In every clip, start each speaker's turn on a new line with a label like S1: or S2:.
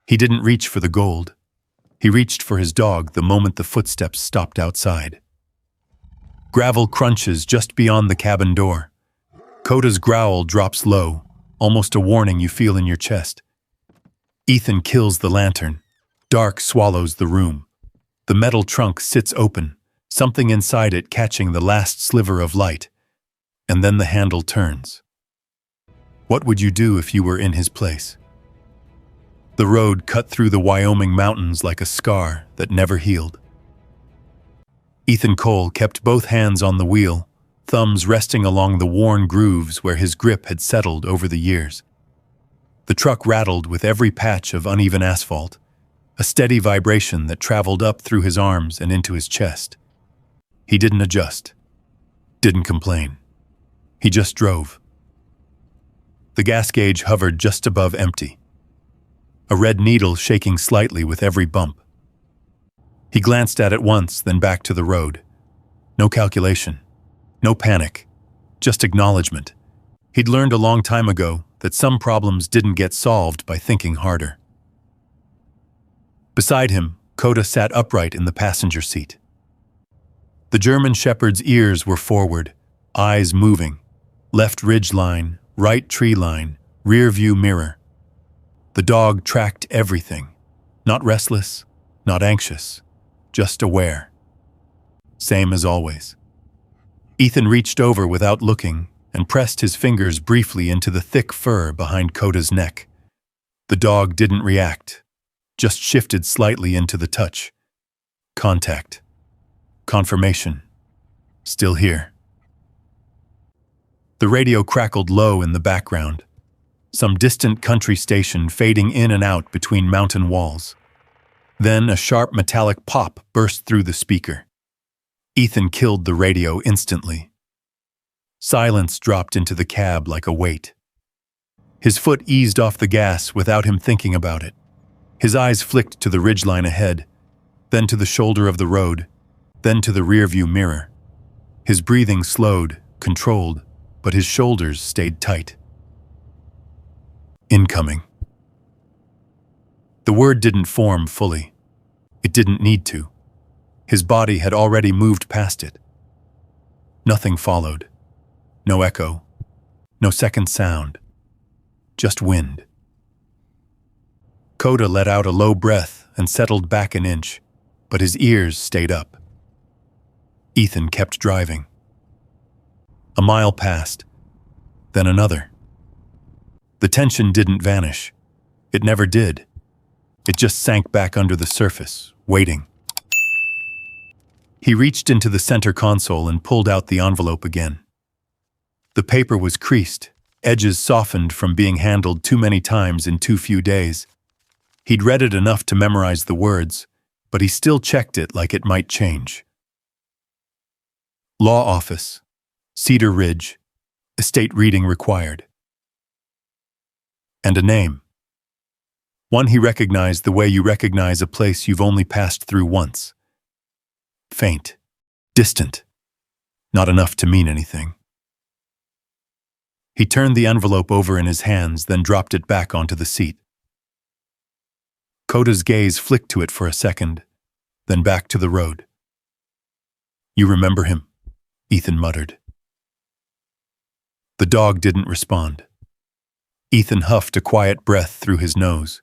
S1: He didn't reach for the gold. He reached for his dog the moment the footsteps stopped outside. Gravel crunches just beyond the cabin door. Koda's growl drops low, almost a warning you feel in your chest. Ethan kills the lantern. Dark swallows the room. The metal trunk sits open, something inside it catching the last sliver of light. And then the handle turns. What would you do if you were in his place? The road cut through the Wyoming mountains like a scar that never healed. Ethan Cole kept both hands on the wheel, thumbs resting along the worn grooves where his grip had settled over the years. The truck rattled with every patch of uneven asphalt, a steady vibration that traveled up through his arms and into his chest. He didn't adjust, didn't complain. He just drove. The gas gauge hovered just above empty, a red needle shaking slightly with every bump. He glanced at it once, then back to the road. No calculation, no panic, just acknowledgement. He'd learned a long time ago that some problems didn't get solved by thinking harder. Beside him, Koda sat upright in the passenger seat. The German shepherd's ears were forward, eyes moving, left ridge line, right tree line, rear view mirror. The dog tracked everything, not restless, not anxious, just aware. Same as always. Ethan reached over without looking and pressed his fingers briefly into the thick fur behind Koda's neck. The dog didn't react, just shifted slightly into the touch. Contact. Confirmation. Still here. The radio crackled low in the background, some distant country station fading in and out between mountain walls. Then a sharp metallic pop burst through the speaker. Ethan killed the radio instantly. Silence dropped into the cab like a weight. His foot eased off the gas without him thinking about it. His eyes flicked to the ridgeline ahead, then to the shoulder of the road, then to the rearview mirror. His breathing slowed, controlled, but his shoulders stayed tight. Incoming. The word didn't form fully. It didn't need to. His body had already moved past it. Nothing followed. No echo. No second sound. Just wind. Koda let out a low breath and settled back an inch, but his ears stayed up. Ethan kept driving. A mile passed, then another. The tension didn't vanish. It never did. It just sank back under the surface, waiting. He reached into the center console and pulled out the envelope again. The paper was creased, edges softened from being handled too many times in too few days. He'd read it enough to memorize the words, but he still checked it like it might change. Law office, Cedar Ridge, estate reading required. And a name. One he recognized the way you recognize a place you've only passed through once. Faint, distant, not enough to mean anything. He turned the envelope over in his hands, then dropped it back onto the seat. Koda's gaze flicked to it for a second, then back to the road. You remember him? Ethan muttered. The dog didn't respond. Ethan huffed a quiet breath through his nose.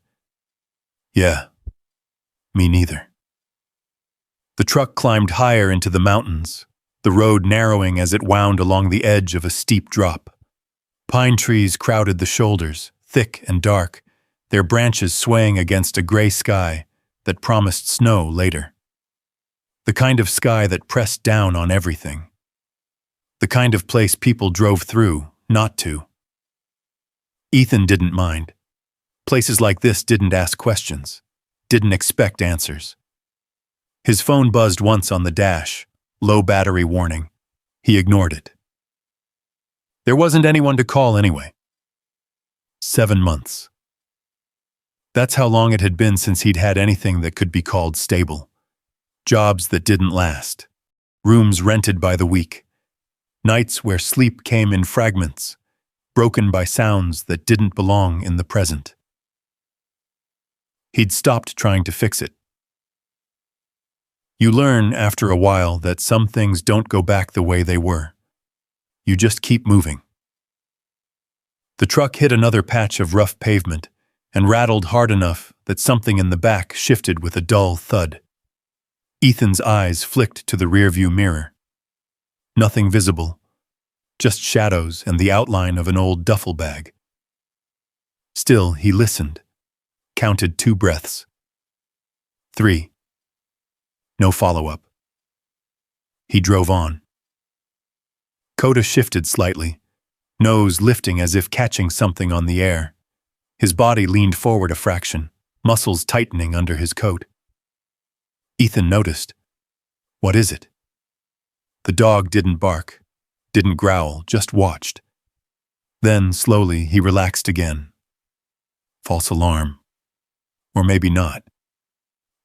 S1: Yeah, me neither. The truck climbed higher into the mountains, the road narrowing as it wound along the edge of a steep drop. Pine trees crowded the shoulders, thick and dark, their branches swaying against a gray sky that promised snow later. The kind of sky that pressed down on everything. The kind of place people drove through, not to. Ethan didn't mind. Places like this didn't ask questions, didn't expect answers. His phone buzzed once on the dash, low battery warning. He ignored it. There wasn't anyone to call anyway. 7 months. That's how long it had been since he'd had anything that could be called stable. Jobs that didn't last. Rooms rented by the week. Nights where sleep came in fragments, broken by sounds that didn't belong in the present. He'd stopped trying to fix it. You learn after a while that some things don't go back the way they were. You just keep moving. The truck hit another patch of rough pavement and rattled hard enough that something in the back shifted with a dull thud. Ethan's eyes flicked to the rearview mirror. Nothing visible, just shadows and the outline of an old duffel bag. Still, he listened, counted 2 breaths. 3. No follow-up. He drove on. Koda shifted slightly, nose lifting as if catching something on the air. His body leaned forward a fraction, muscles tightening under his coat. Ethan noticed. What is it? The dog didn't bark, didn't growl, just watched. Then, slowly, he relaxed again. False alarm. Or maybe not.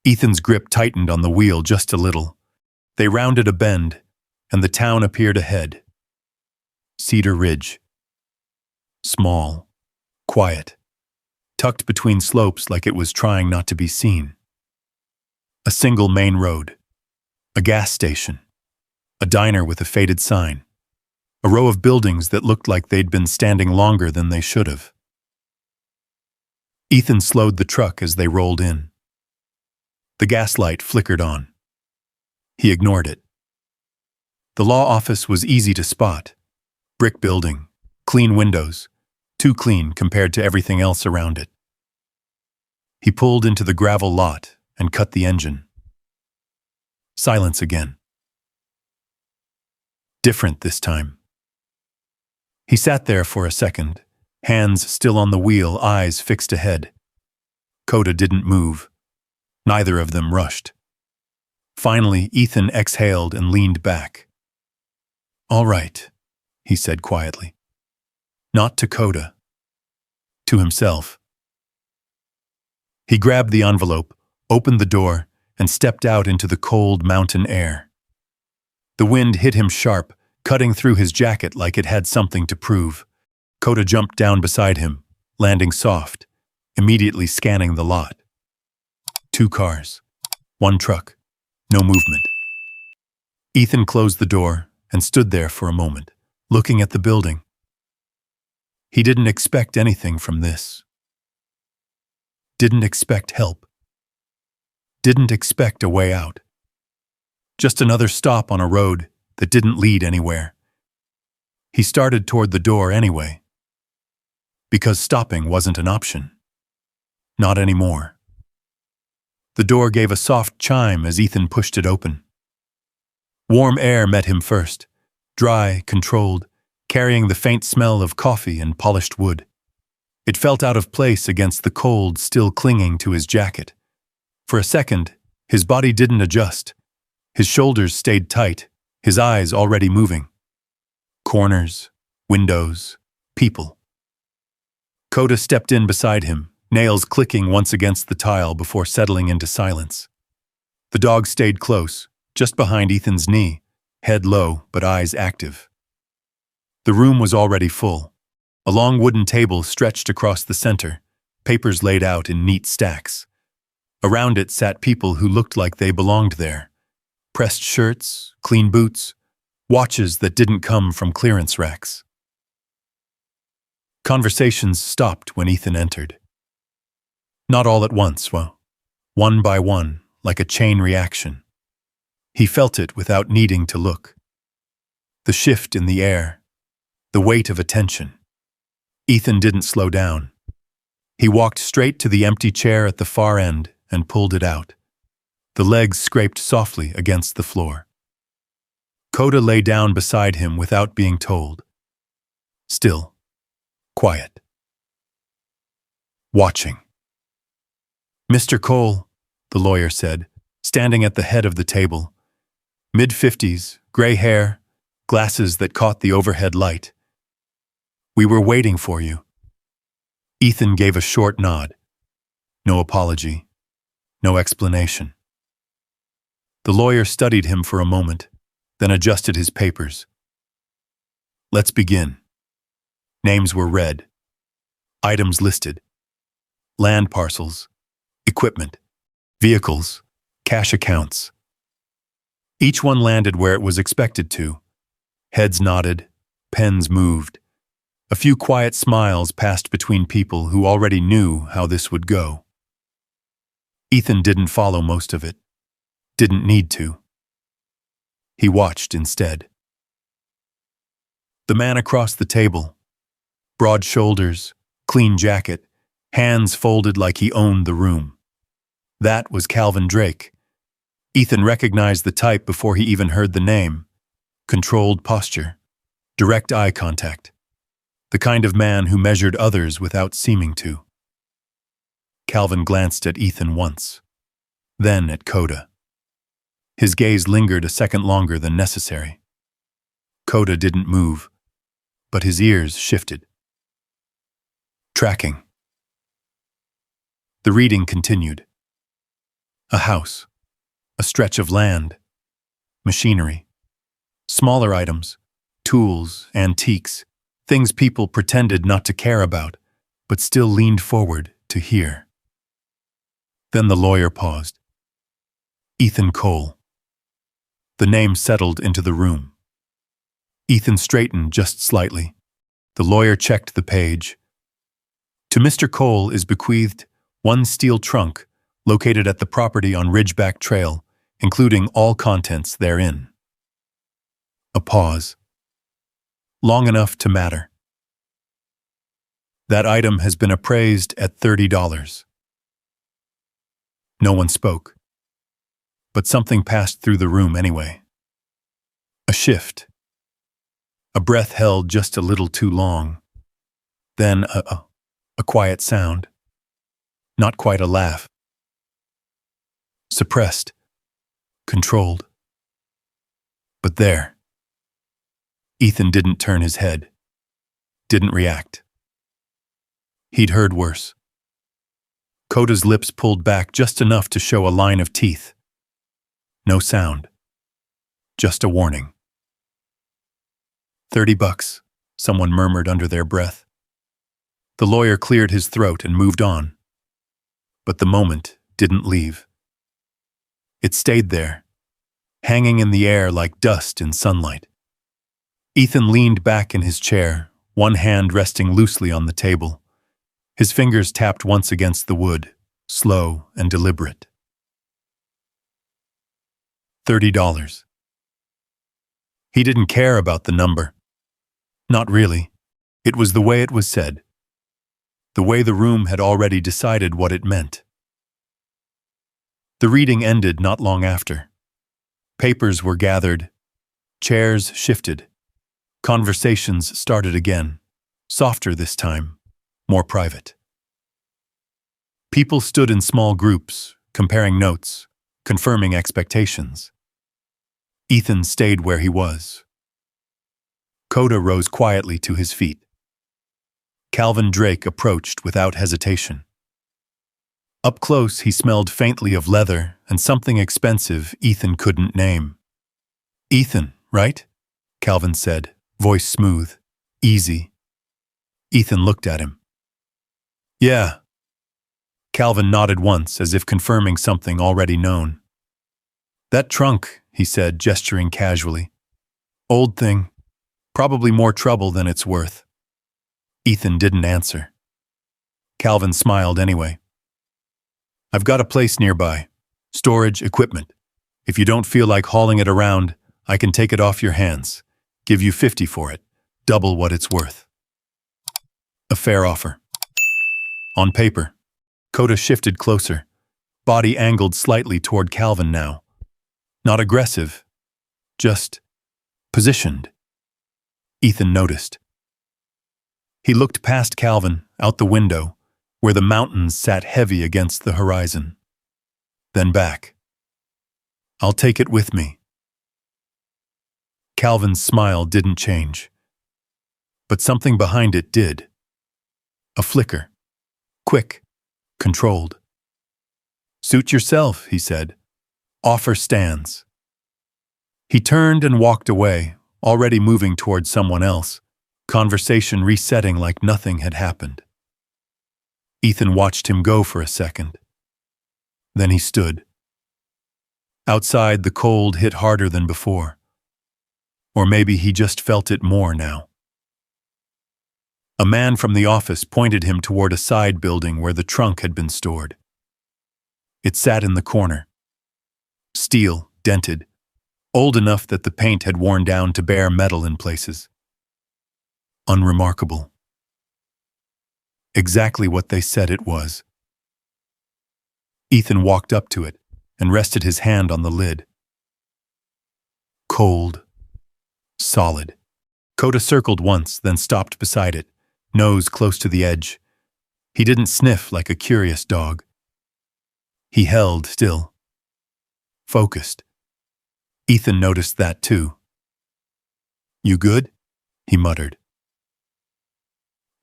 S1: Ethan's grip tightened on the wheel just a little. They rounded a bend, and the town appeared ahead. Cedar Ridge. Small, quiet, tucked between slopes like it was trying not to be seen. A single main road, a gas station, a diner with a faded sign, a row of buildings that looked like they'd been standing longer than they should have. Ethan slowed the truck as they rolled in. The gas light flickered on. He ignored it. The law office was easy to spot. Brick building, clean windows, too clean compared to everything else around it. He pulled into the gravel lot and cut the engine. Silence again. Different this time. He sat there for a second, hands still on the wheel, eyes fixed ahead. Koda didn't move. Neither of them rushed. Finally, Ethan exhaled and leaned back. All right, he said quietly. Not to Koda. To himself. He grabbed the envelope, opened the door, and stepped out into the cold mountain air. The wind hit him sharp, cutting through his jacket like it had something to prove. Koda jumped down beside him, landing soft, immediately scanning the lot. 2 cars, 1 truck, no movement. Ethan closed the door and stood there for a moment, looking at the building. He didn't expect anything from this. Didn't expect help. Didn't expect a way out. Just another stop on a road that didn't lead anywhere. He started toward the door anyway. Because stopping wasn't an option. Not anymore. The door gave a soft chime as Ethan pushed it open. Warm air met him first, dry, controlled, carrying the faint smell of coffee and polished wood. It felt out of place against the cold still clinging to his jacket. For a second, his body didn't adjust. His shoulders stayed tight, his eyes already moving. Corners, windows, people. Koda stepped in beside him, nails clicking once against the tile before settling into silence. The dog stayed close, just behind Ethan's knee, head low but eyes active. The room was already full. A long wooden table stretched across the center, papers laid out in neat stacks. Around it sat people who looked like they belonged there. Pressed shirts, clean boots, watches that didn't come from clearance racks. Conversations stopped when Ethan entered. Not all at once, one by one, like a chain reaction. He felt it without needing to look. The shift in the air, the weight of attention. Ethan didn't slow down. He walked straight to the empty chair at the far end and pulled it out. The legs scraped softly against the floor. Koda lay down beside him without being told. Still, quiet. Watching. Mr. Cole, the lawyer said, standing at the head of the table. Mid-50s, gray hair, glasses that caught the overhead light. We were waiting for you. Ethan gave a short nod. No apology. No explanation. The lawyer studied him for a moment, then adjusted his papers. Let's begin. Names were read. Items listed. Land parcels. equipment, vehicles, cash accounts. Each one landed where it was expected to. Heads nodded, pens moved. A few quiet smiles passed between people who already knew how this would go. Ethan didn't follow most of it. Didn't need to. He watched instead. The man across the table, broad shoulders, clean jacket, hands folded like he owned the room. That was Calvin Drake. Ethan recognized the type before he even heard the name. Controlled posture, direct eye contact. The kind of man who measured others without seeming to. Calvin glanced at Ethan once, then at Koda. His gaze lingered a second longer than necessary. Koda didn't move, but his ears shifted. Tracking. The reading continued. A house, a stretch of land, machinery, smaller items, tools, antiques, things people pretended not to care about, but still leaned forward to hear. Then the lawyer paused. Ethan Cole. The name settled into the room. Ethan straightened just slightly. The lawyer checked the page. To Mr. Cole is bequeathed one steel trunk located at the property on Ridgeback Trail, including all contents therein. A pause. Long enough to matter. That item has been appraised at $30. No one spoke. But something passed through the room anyway. A shift. A breath held just a little too long. Then a quiet sound. Not quite a laugh. Suppressed. Controlled. But there. Ethan didn't turn his head. Didn't react. He'd heard worse. Koda's lips pulled back just enough to show a line of teeth. No sound. Just a warning. $30, someone murmured under their breath. The lawyer cleared his throat and moved on. But the moment didn't leave. It stayed there, hanging in the air like dust in sunlight. Ethan leaned back in his chair, one hand resting loosely on the table. His fingers tapped once against the wood, slow and deliberate. $30. He didn't care about the number. Not really. It was the way it was said. The way the room had already decided what it meant. The reading ended not long after. Papers were gathered. Chairs shifted. Conversations started again, softer this time, more private. People stood in small groups, comparing notes, confirming expectations. Ethan stayed where he was. Koda rose quietly to his feet. Calvin Drake approached without hesitation. Up close, he smelled faintly of leather and something expensive Ethan couldn't name. "Ethan, right?" Calvin said, voice smooth, easy. Ethan looked at him. "Yeah." Calvin nodded once, as if confirming something already known. "That trunk," he said, gesturing casually. "Old thing. Probably more trouble than it's worth." Ethan didn't answer. Calvin smiled anyway. "I've got a place nearby. Storage equipment. If you don't feel like hauling it around, I can take it off your hands. Give you $50 for it. Double what it's worth." A fair offer. On paper. Koda shifted closer, body angled slightly toward Calvin now. Not aggressive, just positioned. Ethan noticed. He looked past Calvin, out the window, where the mountains sat heavy against the horizon. Then back. "I'll take it with me." Calvin's smile didn't change. But something behind it did. A flicker. Quick. Controlled. "Suit yourself," he said. "Offer stands." He turned and walked away, already moving toward someone else, conversation resetting like nothing had happened. Ethan watched him go for a second. Then he stood. Outside, the cold hit harder than before. Or maybe he just felt it more now. A man from the office pointed him toward a side building where the trunk had been stored. It sat in the corner. Steel, dented, old enough that the paint had worn down to bare metal in places. Unremarkable. Exactly what they said it was. Ethan walked up to it and rested his hand on the lid. Cold. Solid. Koda circled once, then stopped beside it, nose close to the edge. He didn't sniff like a curious dog. He held still. Focused. Ethan noticed that too. "You good?" he muttered.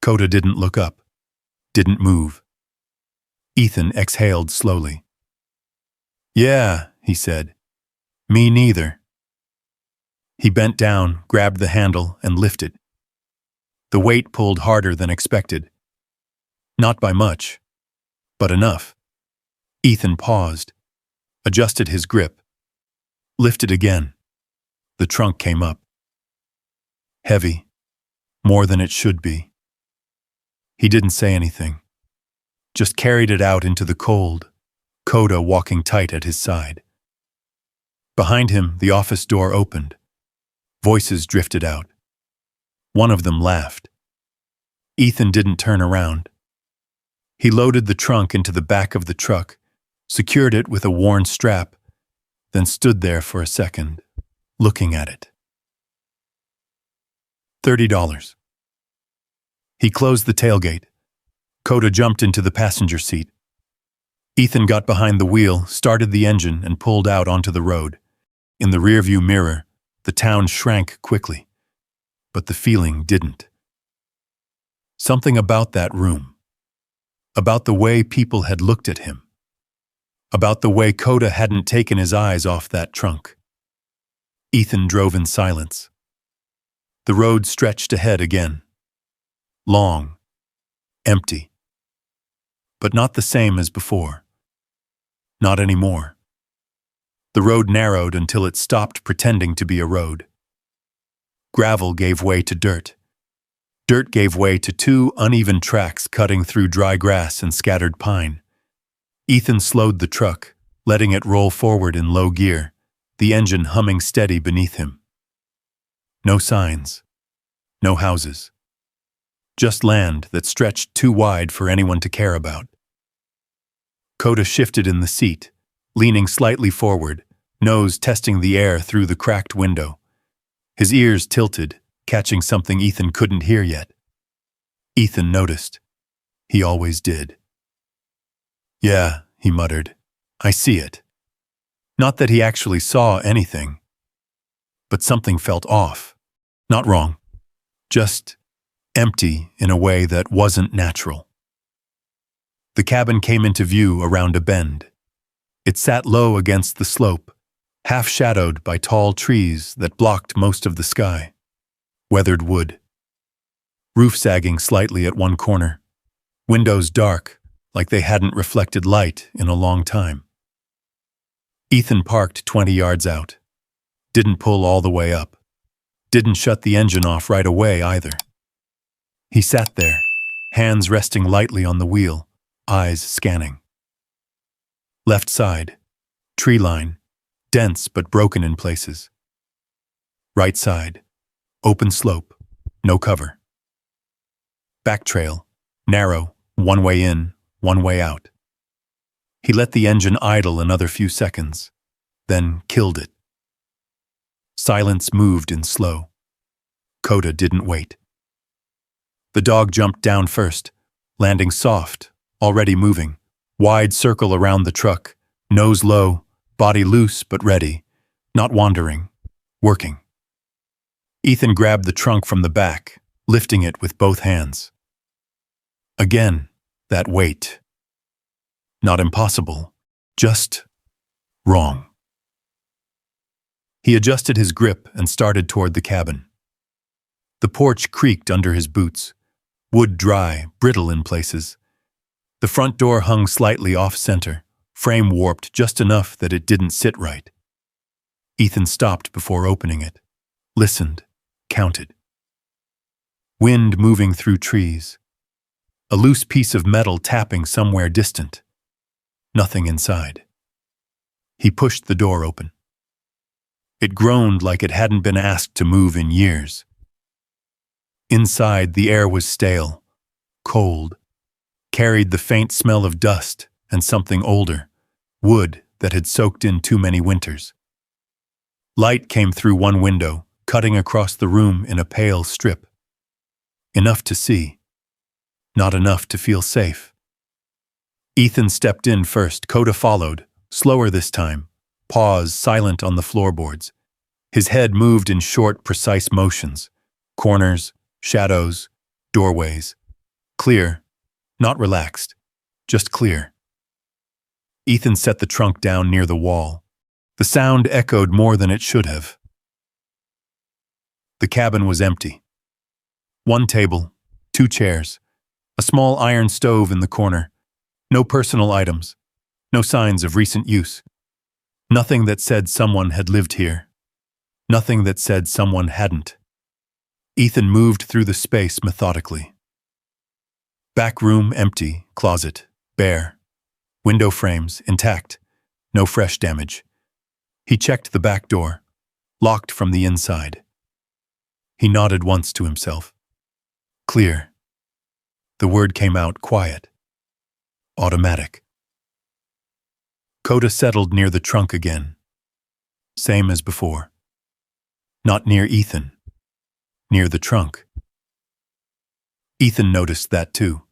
S1: Koda didn't look up, didn't move. Ethan exhaled slowly. "Yeah," he said. "Me neither." He bent down, grabbed the handle, and lifted. The weight pulled harder than expected. Not by much, but enough. Ethan paused, adjusted his grip, lifted again. The trunk came up. Heavy, more than it should be. He didn't say anything, just carried it out into the cold, Koda walking tight at his side. Behind him, the office door opened. Voices drifted out. One of them laughed. Ethan didn't turn around. He loaded the trunk into the back of the truck, secured it with a worn strap, then stood there for a second, looking at it. $30. He closed the tailgate. Koda jumped into the passenger seat. Ethan got behind the wheel, started the engine, and pulled out onto the road. In the rearview mirror, the town shrank quickly, but the feeling didn't. Something about that room, about the way people had looked at him, about the way Koda hadn't taken his eyes off that trunk. Ethan drove in silence. The road stretched ahead again. Long, empty, but not the same as before. Not anymore. The road narrowed until it stopped pretending to be a road. Gravel gave way to dirt. Dirt gave way to two uneven tracks cutting through dry grass and scattered pine. Ethan slowed the truck, letting it roll forward in low gear, the engine humming steady beneath him. No signs. No houses. Just land that stretched too wide for anyone to care about. Koda shifted in the seat, leaning slightly forward, nose testing the air through the cracked window. His ears tilted, catching something Ethan couldn't hear yet. Ethan noticed. He always did. "Yeah," he muttered. "I see it." Not that he actually saw anything, but something felt off. Not wrong. Just empty in a way that wasn't natural. The cabin came into view around a bend. It sat low against the slope, half-shadowed by tall trees that blocked most of the sky. Weathered wood. Roof sagging slightly at one corner. Windows dark, like they hadn't reflected light in a long time. Ethan parked 20 yards out. Didn't pull all the way up. Didn't shut the engine off right away either. He sat there, hands resting lightly on the wheel, eyes scanning. Left side, tree line, dense but broken in places. Right side, open slope, no cover. Back trail, narrow, one way in, one way out. He let the engine idle another few seconds, then killed it. Silence moved in slow. Koda didn't wait. The dog jumped down first, landing soft, already moving, wide circle around the truck, nose low, body loose but ready, not wandering, working. Ethan grabbed the trunk from the back, lifting it with both hands. Again, that weight. Not impossible, just wrong. He adjusted his grip and started toward the cabin. The porch creaked under his boots, wood dry, brittle in places. The front door hung slightly off-center, frame warped just enough that it didn't sit right. Ethan stopped before opening it, listened, counted. Wind moving through trees. A loose piece of metal tapping somewhere distant. Nothing inside. He pushed the door open. It groaned like it hadn't been asked to move in years. Inside, the air was stale, cold, carried the faint smell of dust and something older, wood that had soaked in too many winters. Light came through one window, cutting across the room in a pale strip. Enough to see, not enough to feel safe. Ethan stepped in first, Koda followed, slower this time, paused, silent on the floorboards. His head moved in short, precise motions. Corners, shadows, doorways. Clear, not relaxed, just clear. Ethan set the trunk down near the wall. The sound echoed more than it should have. The cabin was empty. One table, two chairs, a small iron stove in the corner. No personal items, no signs of recent use. Nothing that said someone had lived here. Nothing that said someone hadn't. Ethan moved through the space methodically. Back room empty, closet bare. Window frames intact, no fresh damage. He checked the back door, locked from the inside. He nodded once to himself. Clear. The word came out quiet. Automatic. Koda settled near the trunk again. Same as before. Not near Ethan. Near the trunk. Ethan noticed that too.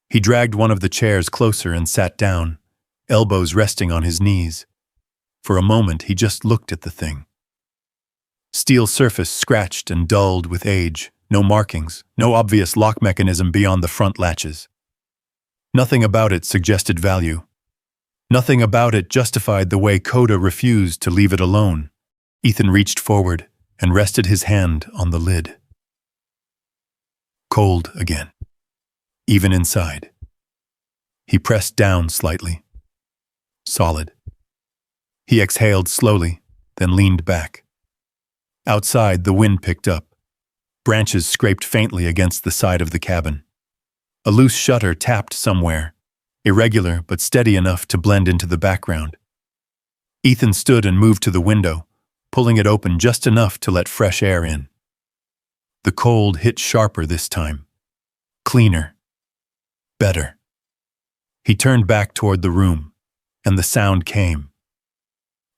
S1: He dragged one of the chairs closer and sat down, elbows resting on his knees. For a moment, he just looked at the thing. Steel surface scratched and dulled with age, no markings, no obvious lock mechanism beyond the front latches. Nothing about it suggested value. Nothing about it justified the way Koda refused to leave it alone. Ethan reached forward and rested his hand on the lid. Cold again. Even inside. He pressed down slightly. Solid. He exhaled slowly, then leaned back. Outside, the wind picked up. Branches scraped faintly against the side of the cabin. A loose shutter tapped somewhere, irregular but steady enough to blend into the background. Ethan stood and moved to the window, pulling it open just enough to let fresh air in. The cold hit sharper this time. Cleaner. Better. He turned back toward the room, and the sound came.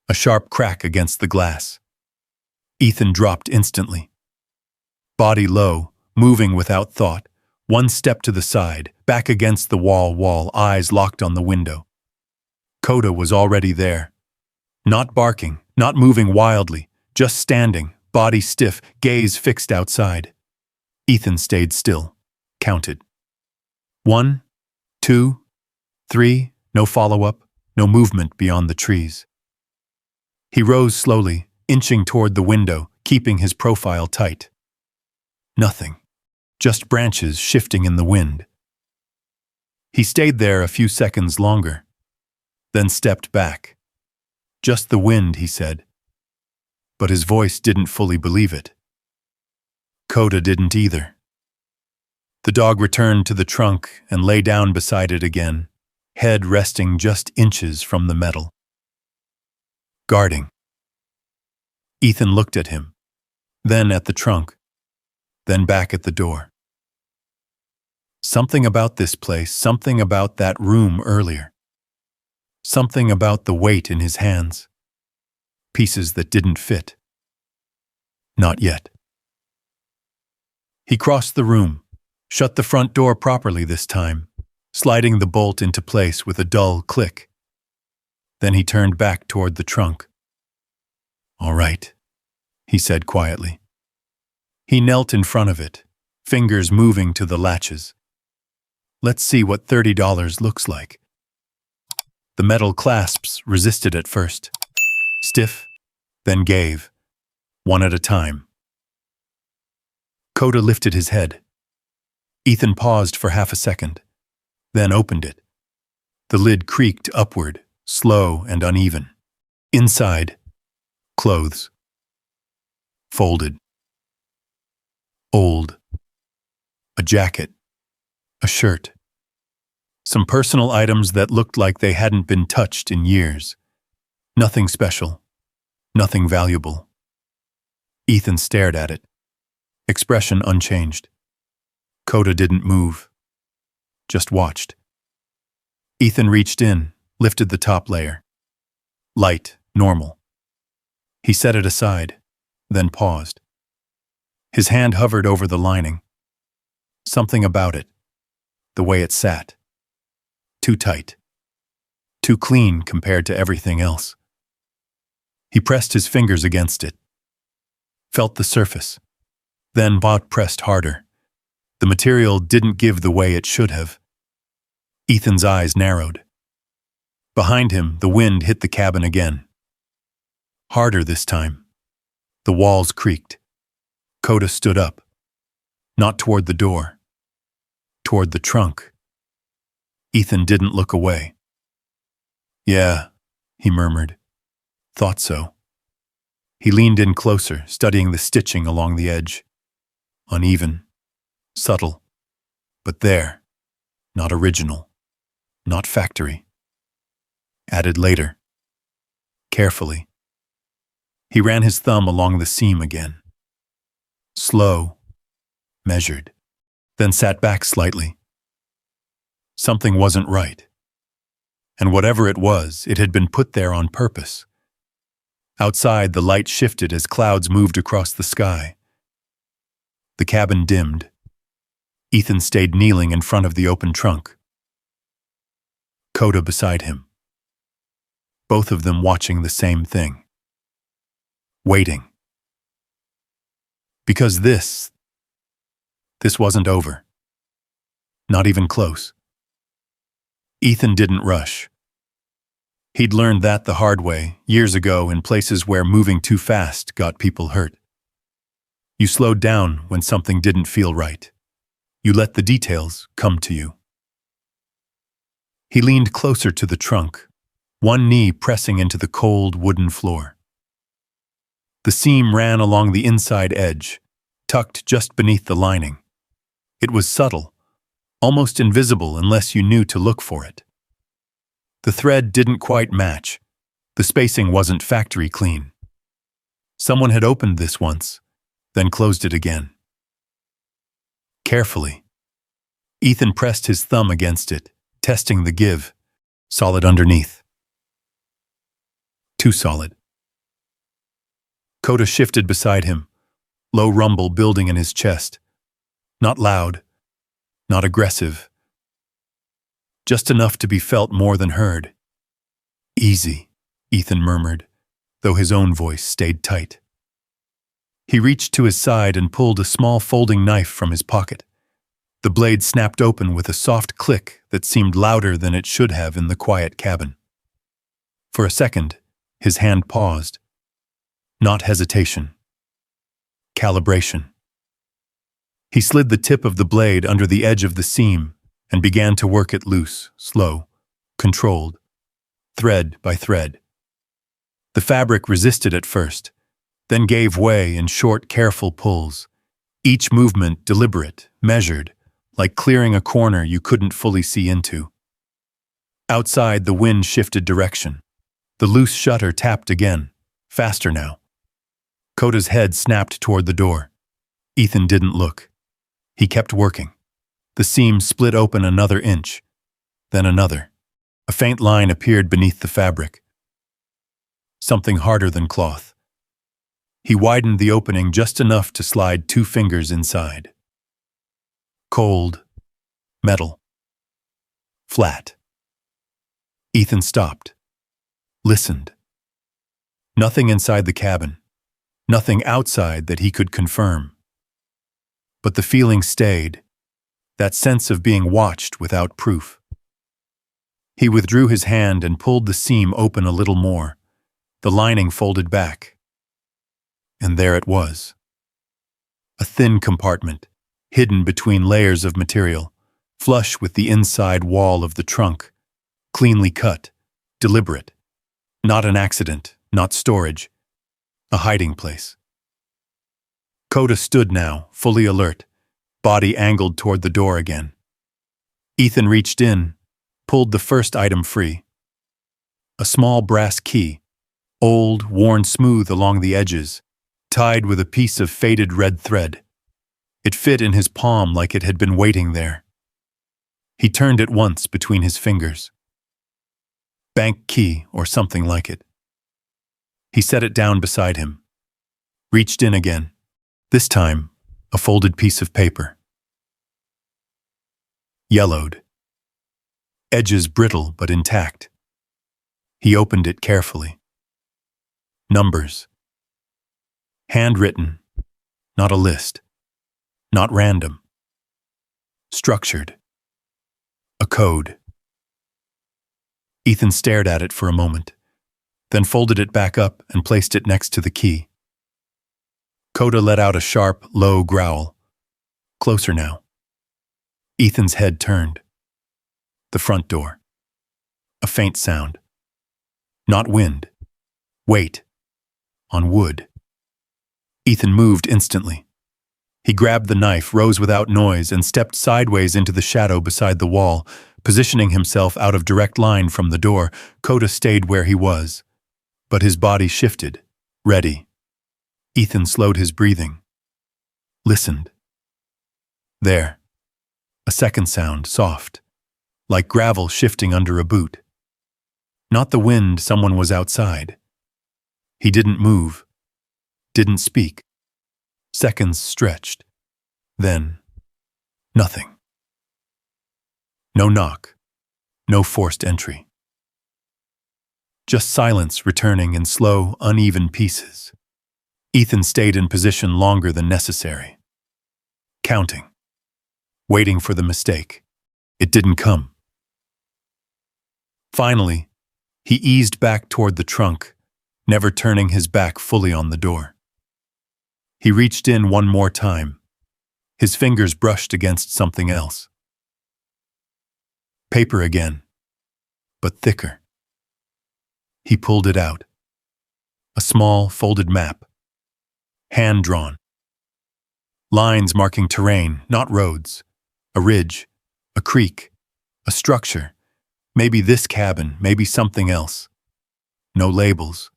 S1: A sharp crack against the glass. Ethan dropped instantly. Body low, moving without thought, one step to the side, back against the wall, eyes locked on the window. Koda was already there. Not barking, not moving wildly, just standing, body stiff, gaze fixed outside. Ethan stayed still, counted. 1, 2, 3, no follow-up, no movement beyond the trees. He rose slowly, inching toward the window, keeping his profile tight. Nothing. Just branches shifting in the wind. He stayed there a few seconds longer, then stepped back. Just the wind, he said. But his voice didn't fully believe it. Koda didn't either. The dog returned to the trunk and lay down beside it again, head resting just inches from the metal. Guarding. Ethan looked at him, then at the trunk, then back at the door. Something about this place, something about that room earlier. Something about the weight in his hands. Pieces that didn't fit. Not yet. He crossed the room, shut the front door properly this time, sliding the bolt into place with a dull click. Then he turned back toward the trunk. All right, he said quietly. He knelt in front of it, fingers moving to the latches. Let's see what $30 looks like. The metal clasps resisted at first. Stiff, then gave, one at a time. Koda lifted his head. Ethan paused for half a second, then opened it. The lid creaked upward, slow and uneven. Inside, clothes. Folded. Old. A jacket. A shirt. Some personal items that looked like they hadn't been touched in years. Nothing special. Nothing valuable. Ethan stared at it. Expression unchanged. Koda didn't move. Just watched. Ethan reached in, lifted the top layer. Light, normal. He set it aside, then paused. His hand hovered over the lining. Something about it. The way it sat. Too tight. Too clean compared to everything else. He pressed his fingers against it. Felt the surface. Then pressed harder. The material didn't give the way it should have. Ethan's eyes narrowed. Behind him, the wind hit the cabin again. Harder this time. The walls creaked. Koda stood up. Not toward the door. Toward the trunk. Ethan didn't look away. "Yeah," he murmured. "Thought so." He leaned in closer, studying the stitching along the edge. Uneven. Subtle. But there. Not original. Not factory. Added later. Carefully. He ran his thumb along the seam again. Slow. Measured. Then sat back slightly. Something wasn't right. And whatever it was, it had been put there on purpose. Outside, the light shifted as clouds moved across the sky. The cabin dimmed. Ethan stayed kneeling in front of the open trunk. Koda beside him. Both of them watching the same thing. Waiting. Because this wasn't over. Not even close. Ethan didn't rush. He'd learned that the hard way, years ago, in places where moving too fast got people hurt. You slowed down when something didn't feel right. You let the details come to you. He leaned closer to the trunk, one knee pressing into the cold wooden floor. The seam ran along the inside edge, tucked just beneath the lining. It was subtle, almost invisible unless you knew to look for it. The thread didn't quite match. The spacing wasn't factory clean. Someone had opened this once, then closed it again. Carefully, Ethan pressed his thumb against it, testing the give. Solid underneath. Too solid. Koda shifted beside him, low rumble building in his chest. Not loud, not aggressive. Just enough to be felt more than heard. "Easy," Ethan murmured, though his own voice stayed tight. He reached to his side and pulled a small folding knife from his pocket. The blade snapped open with a soft click that seemed louder than it should have in the quiet cabin. For a second, his hand paused. Not hesitation. Calibration. He slid the tip of the blade under the edge of the seam and began to work it loose, slow, controlled, thread by thread. The fabric resisted at first, then gave way in short, careful pulls, each movement deliberate, measured, like clearing a corner you couldn't fully see into. Outside, the wind shifted direction. The loose shutter tapped again, faster now. Koda's head snapped toward the door. Ethan didn't look. He kept working. The seam split open another inch, then another. A faint line appeared beneath the fabric. Something harder than cloth. He widened the opening just enough to slide 2 fingers inside. Cold. Metal. Flat. Ethan stopped. Listened. Nothing inside the cabin. Nothing outside that he could confirm. But the feeling stayed. That sense of being watched without proof. He withdrew his hand and pulled the seam open a little more. The lining folded back. And there it was. A thin compartment, hidden between layers of material, flush with the inside wall of the trunk, Cleanly cut, deliberate. Not an accident, not storage. A hiding place. Koda stood now, fully alert, body angled toward the door again. Ethan reached in, pulled the first item free. A small brass key, old, worn smooth along the edges, tied with a piece of faded red thread. It fit in his palm like it had been waiting there. He turned it once between his fingers. Bank key or something like it. He set it down beside him. Reached in again. This time, a folded piece of paper. Yellowed. Edges brittle but intact. He opened it carefully. Numbers. Handwritten. Not a list. Not random. Structured. A code. Ethan stared at it for a moment, then folded it back up and placed it next to the key. Koda let out a sharp, low growl. Closer now. Ethan's head turned. The front door. A faint sound. Not wind. Weight. On wood. Ethan moved instantly. He grabbed the knife, rose without noise, and stepped sideways into the shadow beside the wall, positioning himself out of direct line from the door. Koda stayed where he was, but his body shifted, ready. Ethan slowed his breathing. Listened. There. A second sound, soft, like gravel shifting under a boot. Not the wind, someone was outside. He didn't move, didn't speak. Seconds stretched. Then, nothing. No knock. No forced entry. Just silence returning in slow, uneven pieces. Ethan stayed in position longer than necessary. Counting. Waiting for the mistake. It didn't come. Finally, he eased back toward the trunk, never turning his back fully on the door. He reached in one more time. His fingers brushed against something else. Paper again, but thicker. He pulled it out. A small, folded map. Hand-drawn. Lines marking terrain, not roads. A ridge, a creek, a structure. Maybe this cabin, maybe something else. No labels.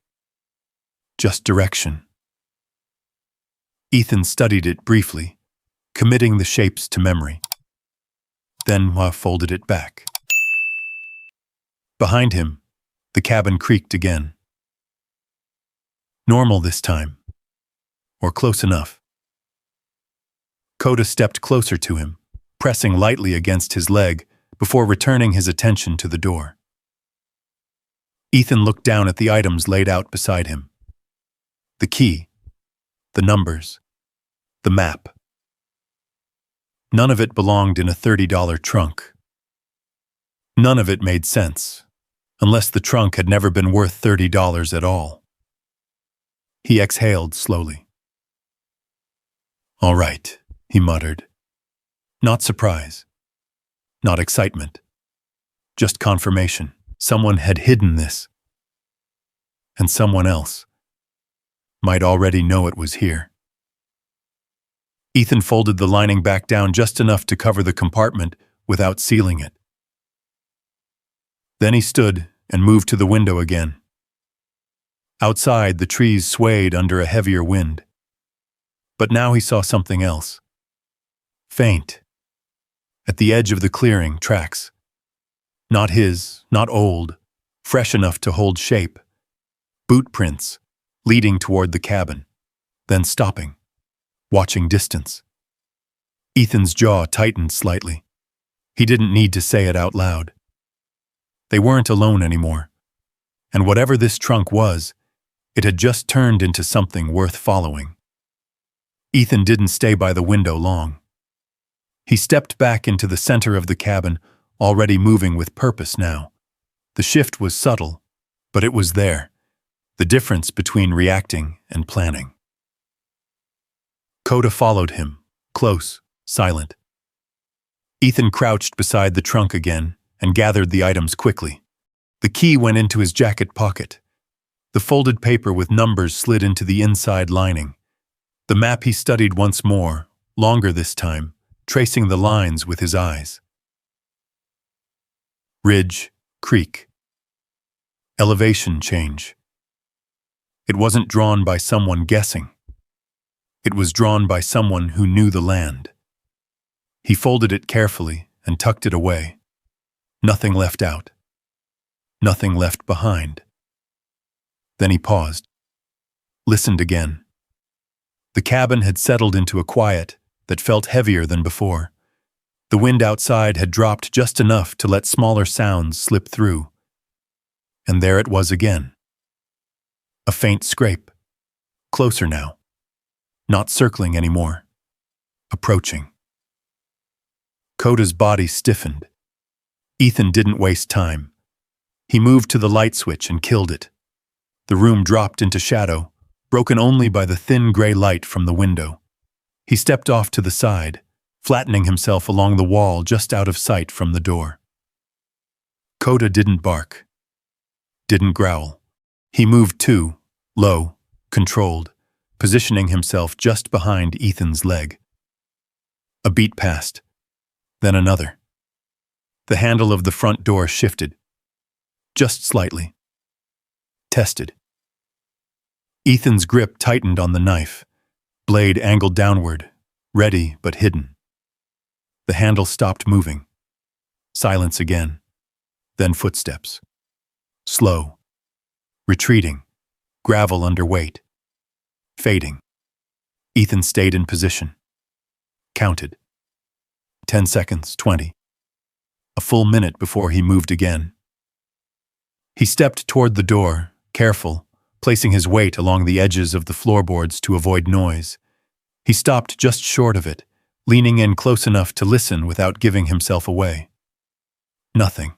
S1: Just direction. Ethan studied it briefly, committing the shapes to memory. Then folded it back. Behind him, the cabin creaked again. Normal this time. Or close enough. Koda stepped closer to him, pressing lightly against his leg before returning his attention to the door. Ethan looked down at the items laid out beside him. The key, the numbers, the map. None of it belonged in a $30 trunk. None of it made sense, unless the trunk had never been worth $30 at all. He exhaled slowly. All right, he muttered. Not surprise. Not excitement. Just confirmation. Someone had hidden this. And someone else might already know it was here. Ethan folded the lining back down just enough to cover the compartment without sealing it. Then he stood and moved to the window again. Outside, the trees swayed under a heavier wind. But now he saw something else. Faint. At the edge of the clearing, tracks. Not his, not old, fresh enough to hold shape. Boot prints, leading toward the cabin, then stopping, watching distance. Ethan's jaw tightened slightly. He didn't need to say it out loud. They weren't alone anymore. And whatever this trunk was, it had just turned into something worth following. Ethan didn't stay by the window long. He stepped back into the center of the cabin, already moving with purpose now. The shift was subtle, but it was there. The difference between reacting and planning. Koda followed him, close, silent. Ethan crouched beside the trunk again and gathered the items quickly. The key went into his jacket pocket. The folded paper with numbers slid into the inside lining. The map he studied once more, longer this time, tracing the lines with his eyes. Ridge, creek. Elevation change. It wasn't drawn by someone guessing. It was drawn by someone who knew the land. He folded it carefully and tucked it away. Nothing left out. Nothing left behind. Then he paused. Listened again. The cabin had settled into a quiet that felt heavier than before. The wind outside had dropped just enough to let smaller sounds slip through. And there it was again. A faint scrape. Closer now. Not circling anymore. Approaching. Koda's body stiffened. Ethan didn't waste time. He moved to the light switch and killed it. The room dropped into shadow, broken only by the thin gray light from the window. He stepped off to the side, flattening himself along the wall just out of sight from the door. Koda didn't bark. Didn't growl. He moved too, low, controlled, positioning himself just behind Ethan's leg. A beat passed, then another. The handle of the front door shifted, just slightly. Tested. Ethan's grip tightened on the knife, blade angled downward, ready but hidden. The handle stopped moving. Silence again, then footsteps. Slow. Retreating. Gravel under weight. Fading. Ethan stayed in position. Counted. 10 seconds, 20. A full minute before he moved again. He stepped toward the door, careful, placing his weight along the edges of the floorboards to avoid noise. He stopped just short of it, leaning in close enough to listen without giving himself away. Nothing.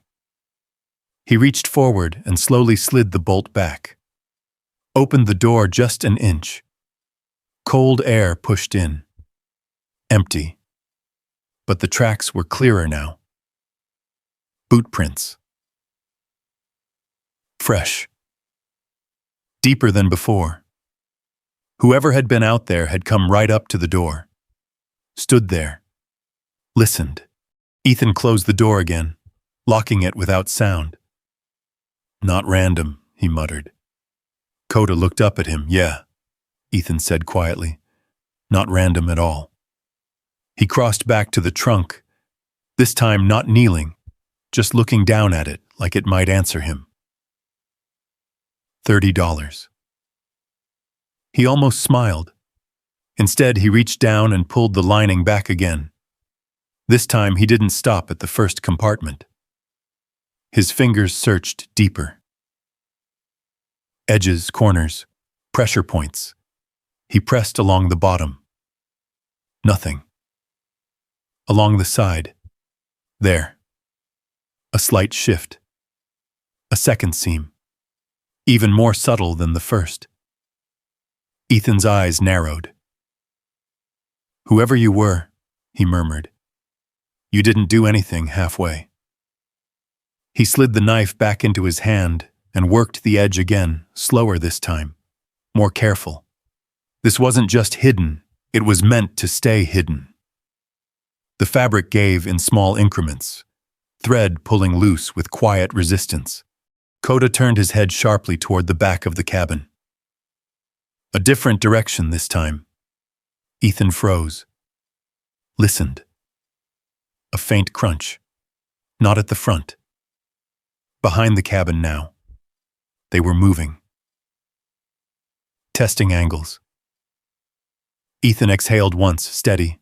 S1: He reached forward and slowly slid the bolt back. Opened the door just an inch. Cold air pushed in. Empty. But the tracks were clearer now. Boot prints. Fresh. Deeper than before. Whoever had been out there had come right up to the door. Stood there. Listened. Ethan closed the door again, locking it without sound. Not random, he muttered. Koda looked up at him. Yeah, Ethan said quietly. Not random at all. He crossed back to the trunk, this time not kneeling, just looking down at it like it might answer him. $30. He almost smiled. Instead, he reached down and pulled the lining back again. This time, he didn't stop at the first compartment. His fingers searched deeper. Edges, corners, pressure points. He pressed along the bottom. Nothing. Along the side. There. A slight shift. A second seam. Even more subtle than the first. Ethan's eyes narrowed. Whoever you were, he murmured, you didn't do anything halfway. He slid the knife back into his hand and worked the edge again, slower this time, more careful. This wasn't just hidden, it was meant to stay hidden. The fabric gave in small increments, thread pulling loose with quiet resistance. Koda turned his head sharply toward the back of the cabin. A different direction this time. Ethan froze. Listened. A faint crunch. Not at the front. Behind the cabin now. They were moving. Testing angles. Ethan exhaled once, steady,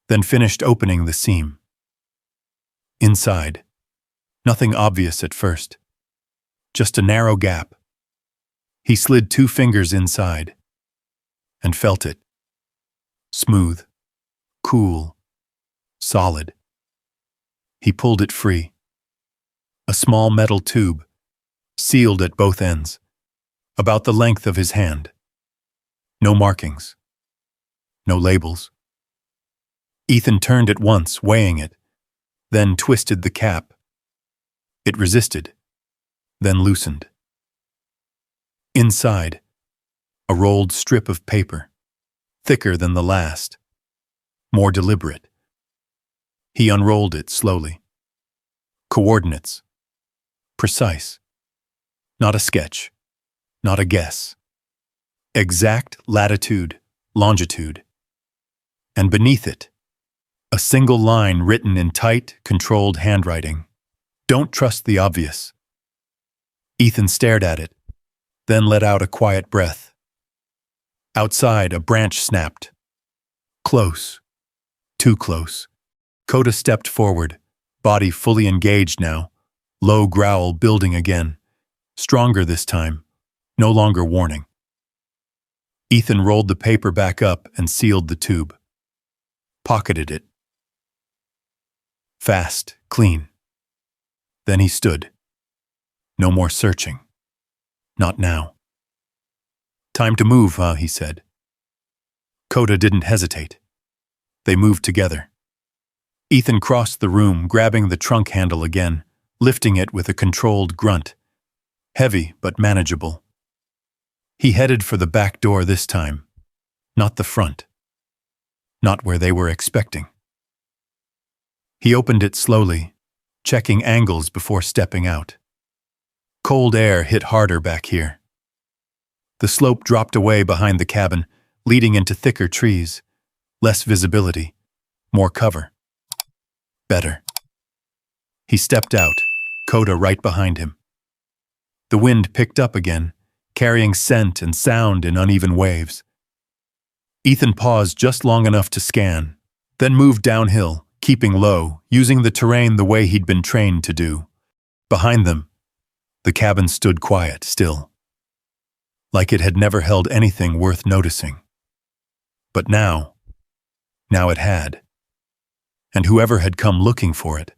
S1: then finished opening the seam. Inside. Nothing obvious at first. Just a narrow gap. He slid 2 fingers inside and felt it. Smooth, cool, solid. He pulled it free. A small metal tube, sealed at both ends, about the length of his hand. No markings. No labels. Ethan turned it once, weighing it, then twisted the cap. It resisted. then loosened. Inside, a rolled strip of paper, thicker than the last, more deliberate. He unrolled it slowly. Coordinates. Precise. Not a sketch. Not a guess. Exact latitude, longitude. And beneath it, a single line written in tight, controlled handwriting. Don't trust the obvious. Ethan stared at it, then let out a quiet breath. Outside, a branch snapped. Close. Too close. Koda stepped forward, body fully engaged now, low growl building again. Stronger this time, no longer warning. Ethan rolled the paper back up and sealed the tube. Pocketed it. Fast, clean. Then he stood. No more searching. Not now. Time to move, huh, he said. Koda didn't hesitate. They moved together. Ethan crossed the room, grabbing the trunk handle again, lifting it with a controlled grunt. Heavy, but manageable. He headed for the back door this time, not the front. Not where they were expecting. He opened it slowly, checking angles before stepping out. Cold air hit harder back here. The slope dropped away behind the cabin, leading into thicker trees. Less visibility, more cover. Better. He stepped out, Koda right behind him. The wind picked up again, carrying scent and sound in uneven waves. Ethan paused just long enough to scan, then moved downhill, keeping low, using the terrain the way he'd been trained to do. Behind them, the cabin stood quiet, still. Like it had never held anything worth noticing. But now it had. And whoever had come looking for it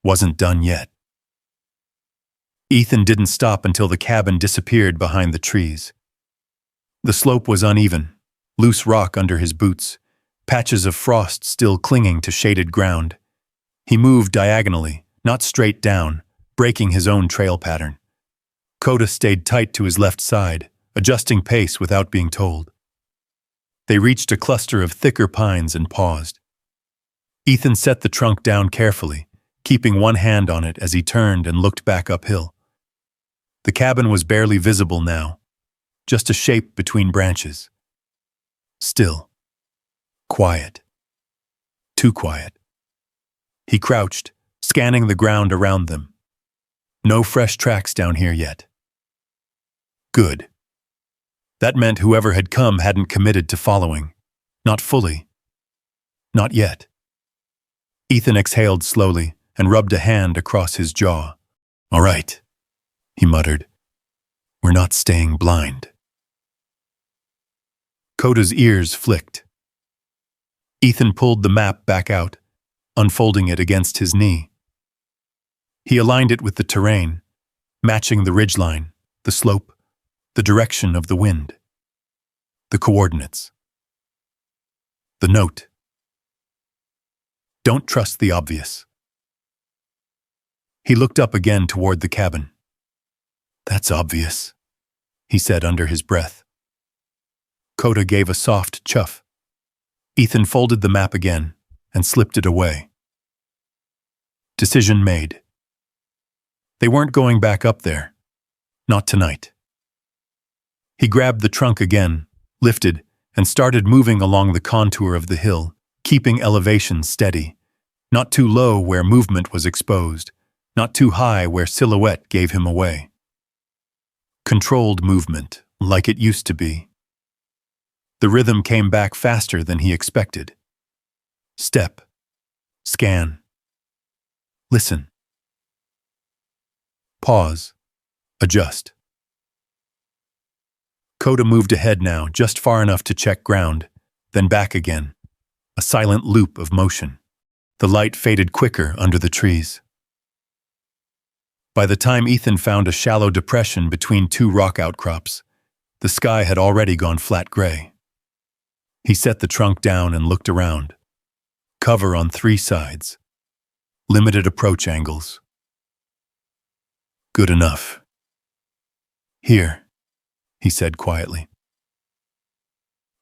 S1: wasn't done yet. Ethan didn't stop until the cabin disappeared behind the trees. The slope was uneven, loose rock under his boots, patches of frost still clinging to shaded ground. He moved diagonally, not straight down, breaking his own trail pattern. Koda stayed tight to his left side, adjusting pace without being told. They reached a cluster of thicker pines and paused. Ethan set the trunk down carefully, keeping one hand on it as he turned and looked back uphill. The cabin was barely visible now, just a shape between branches. Still. Quiet. Too quiet. He crouched, scanning the ground around them. No fresh tracks down here yet. Good. That meant whoever had come hadn't committed to following. Not fully. Not yet. Ethan exhaled slowly and rubbed a hand across his jaw. All right, he muttered. We're not staying blind. Koda's ears flicked. Ethan pulled the map back out, unfolding it against his knee. He aligned it with the terrain, matching the ridgeline, the slope, the direction of the wind. The coordinates. The note. Don't trust the obvious. He looked up again toward the cabin. That's obvious, he said under his breath. Koda gave a soft chuff. Ethan folded the map again and slipped it away. Decision made. They weren't going back up there. Not tonight. He grabbed the trunk again, lifted, and started moving along the contour of the hill, keeping elevation steady. Not too low where movement was exposed, not too high where silhouette gave him away. Controlled movement, like it used to be. The rhythm came back faster than he expected. Step. Scan. Listen. Pause. Adjust. Koda moved ahead now, just far enough to check ground, then back again. A silent loop of motion. The light faded quicker under the trees. By the time Ethan found a shallow depression between two rock outcrops, the sky had already gone flat gray. He set the trunk down and looked around. Cover on 3 sides. Limited approach angles. Good enough, Here, he said quietly.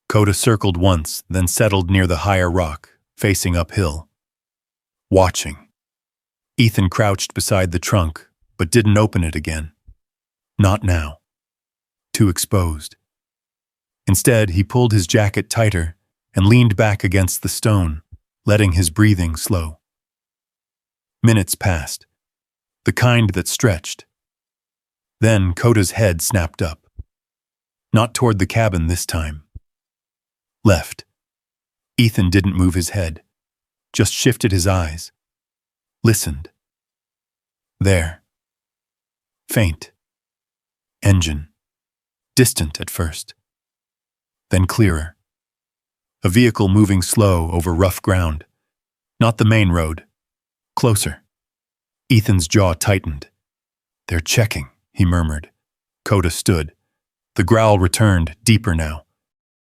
S1: Koda circled once, then settled near the higher rock, facing uphill. Watching. Ethan crouched beside the trunk, but didn't open it again. Not now. Too exposed. Instead, he pulled his jacket tighter and leaned back against the stone, letting his breathing slow. Minutes passed, the kind that stretched. Then Koda's head snapped up. Not toward the cabin this time. Left. Ethan didn't move his head, just shifted his eyes. Listened. There. Faint. Engine. Distant at first. Then clearer. A vehicle moving slow over rough ground. Not the main road. Closer. Ethan's jaw tightened. They're checking, he murmured. Koda stood. The growl returned, deeper now.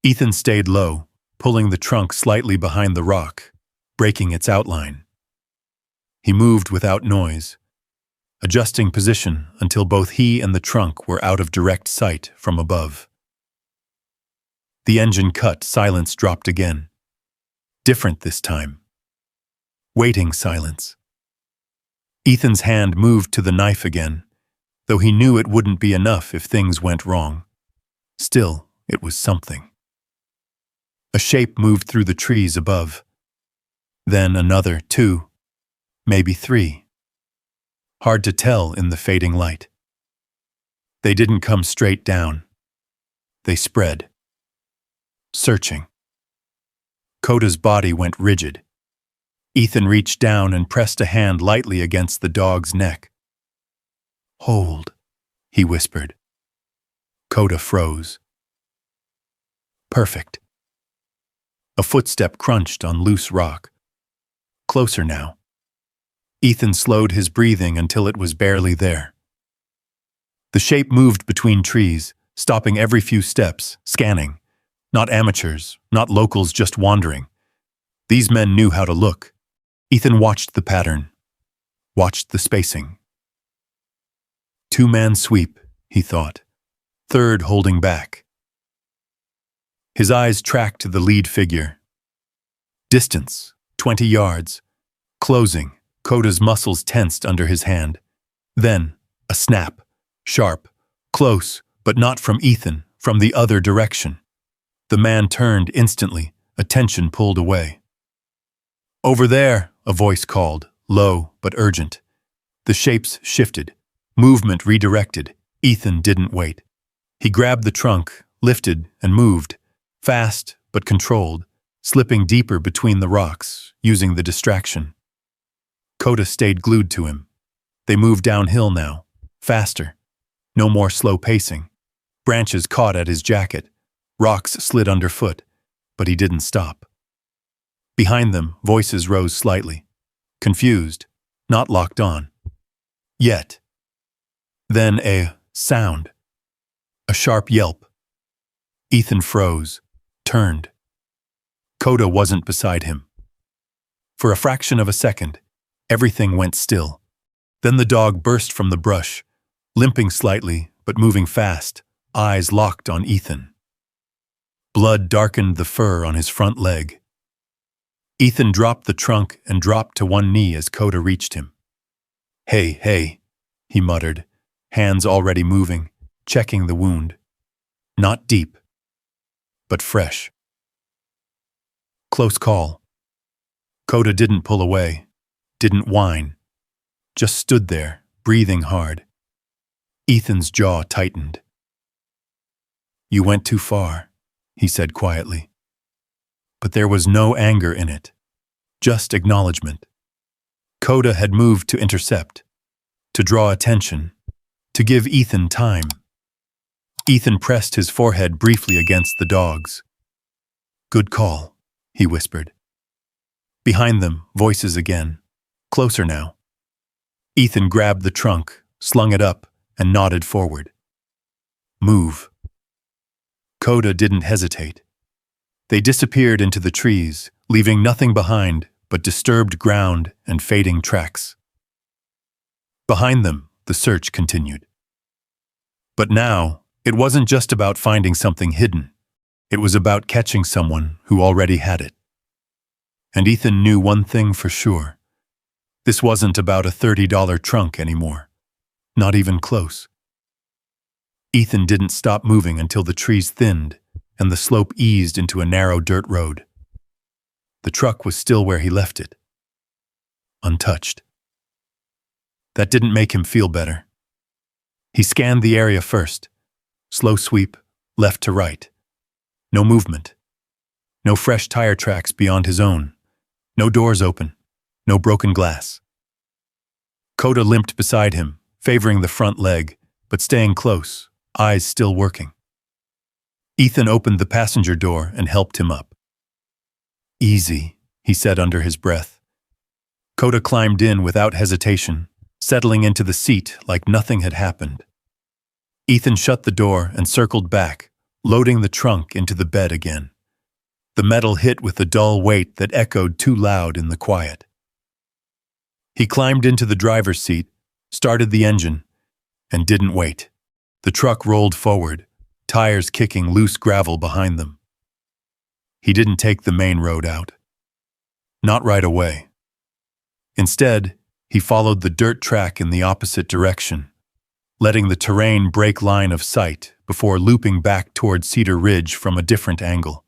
S1: Ethan stayed low, pulling the trunk slightly behind the rock, breaking its outline. He moved without noise, adjusting position until both he and the trunk were out of direct sight from above. The engine cut, silence dropped again. Different this time. Waiting silence. Ethan's hand moved to the knife again, though he knew it wouldn't be enough if things went wrong. Still, it was something. A shape moved through the trees above. Then another, two, maybe three. Hard to tell in the fading light. They didn't come straight down. They spread. Searching. Koda's body went rigid. Ethan reached down and pressed a hand lightly against the dog's neck. Hold, he whispered. Koda froze. Perfect. A footstep crunched on loose rock. Closer now. Ethan slowed his breathing until it was barely there. The shape moved between trees, stopping every few steps, scanning. Not amateurs, not locals just wandering. These men knew how to look. Ethan watched the pattern, watched the spacing. Two-man sweep, he thought, third holding back. His eyes tracked the lead figure. Distance, 20 yards. Closing, Koda's muscles tensed under his hand. Then, a snap, sharp, close, but not from Ethan, from the other direction. The man turned instantly, attention pulled away. Over there, a voice called, low but urgent. The shapes shifted, movement redirected. Ethan didn't wait. He grabbed the trunk, lifted, and moved, fast but controlled, slipping deeper between the rocks, using the distraction. Koda stayed glued to him. They moved downhill now, faster. No more slow pacing. Branches caught at his jacket. Rocks slid underfoot, but he didn't stop. Behind them, voices rose slightly. Confused, not locked on. Yet. Then a sound. A sharp yelp. Ethan froze, turned. Koda wasn't beside him. For a fraction of a second, everything went still. Then the dog burst from the brush, limping slightly but moving fast, eyes locked on Ethan. Blood darkened the fur on his front leg. Ethan dropped the trunk and dropped to one knee as Koda reached him. Hey, he muttered, hands already moving, checking the wound. Not deep, but fresh. Close call. Koda didn't pull away, didn't whine, just stood there, breathing hard. Ethan's jaw tightened. You went too far, he said quietly. But there was no anger in it, just acknowledgement. Koda had moved to intercept, to draw attention, to give Ethan time. Ethan pressed his forehead briefly against the dog's. Good call, he whispered. Behind them, voices again, closer now. Ethan grabbed the trunk, slung it up, and nodded forward. Move. Koda didn't hesitate. They disappeared into the trees, leaving nothing behind but disturbed ground and fading tracks. Behind them, the search continued. But now, it wasn't just about finding something hidden. It was about catching someone who already had it. And Ethan knew one thing for sure. This wasn't about a $30 trunk anymore. Not even close. Ethan didn't stop moving until the trees thinned and the slope eased into a narrow dirt road. The truck was still where he left it. Untouched. That didn't make him feel better. He scanned the area first. Slow sweep, left to right. No movement. No fresh tire tracks beyond his own. No doors open. No broken glass. Koda limped beside him, favoring the front leg, but staying close, eyes still working. Ethan opened the passenger door and helped him up. "Easy," he said under his breath. Koda climbed in without hesitation, settling into the seat like nothing had happened. Ethan shut the door and circled back, loading the trunk into the bed again. The metal hit with a dull weight that echoed too loud in the quiet. He climbed into the driver's seat, started the engine, and didn't wait. The truck rolled forward, tires kicking loose gravel behind them. He didn't take the main road out. Not right away. Instead, he followed the dirt track in the opposite direction, letting the terrain break line of sight before looping back toward Cedar Ridge from a different angle.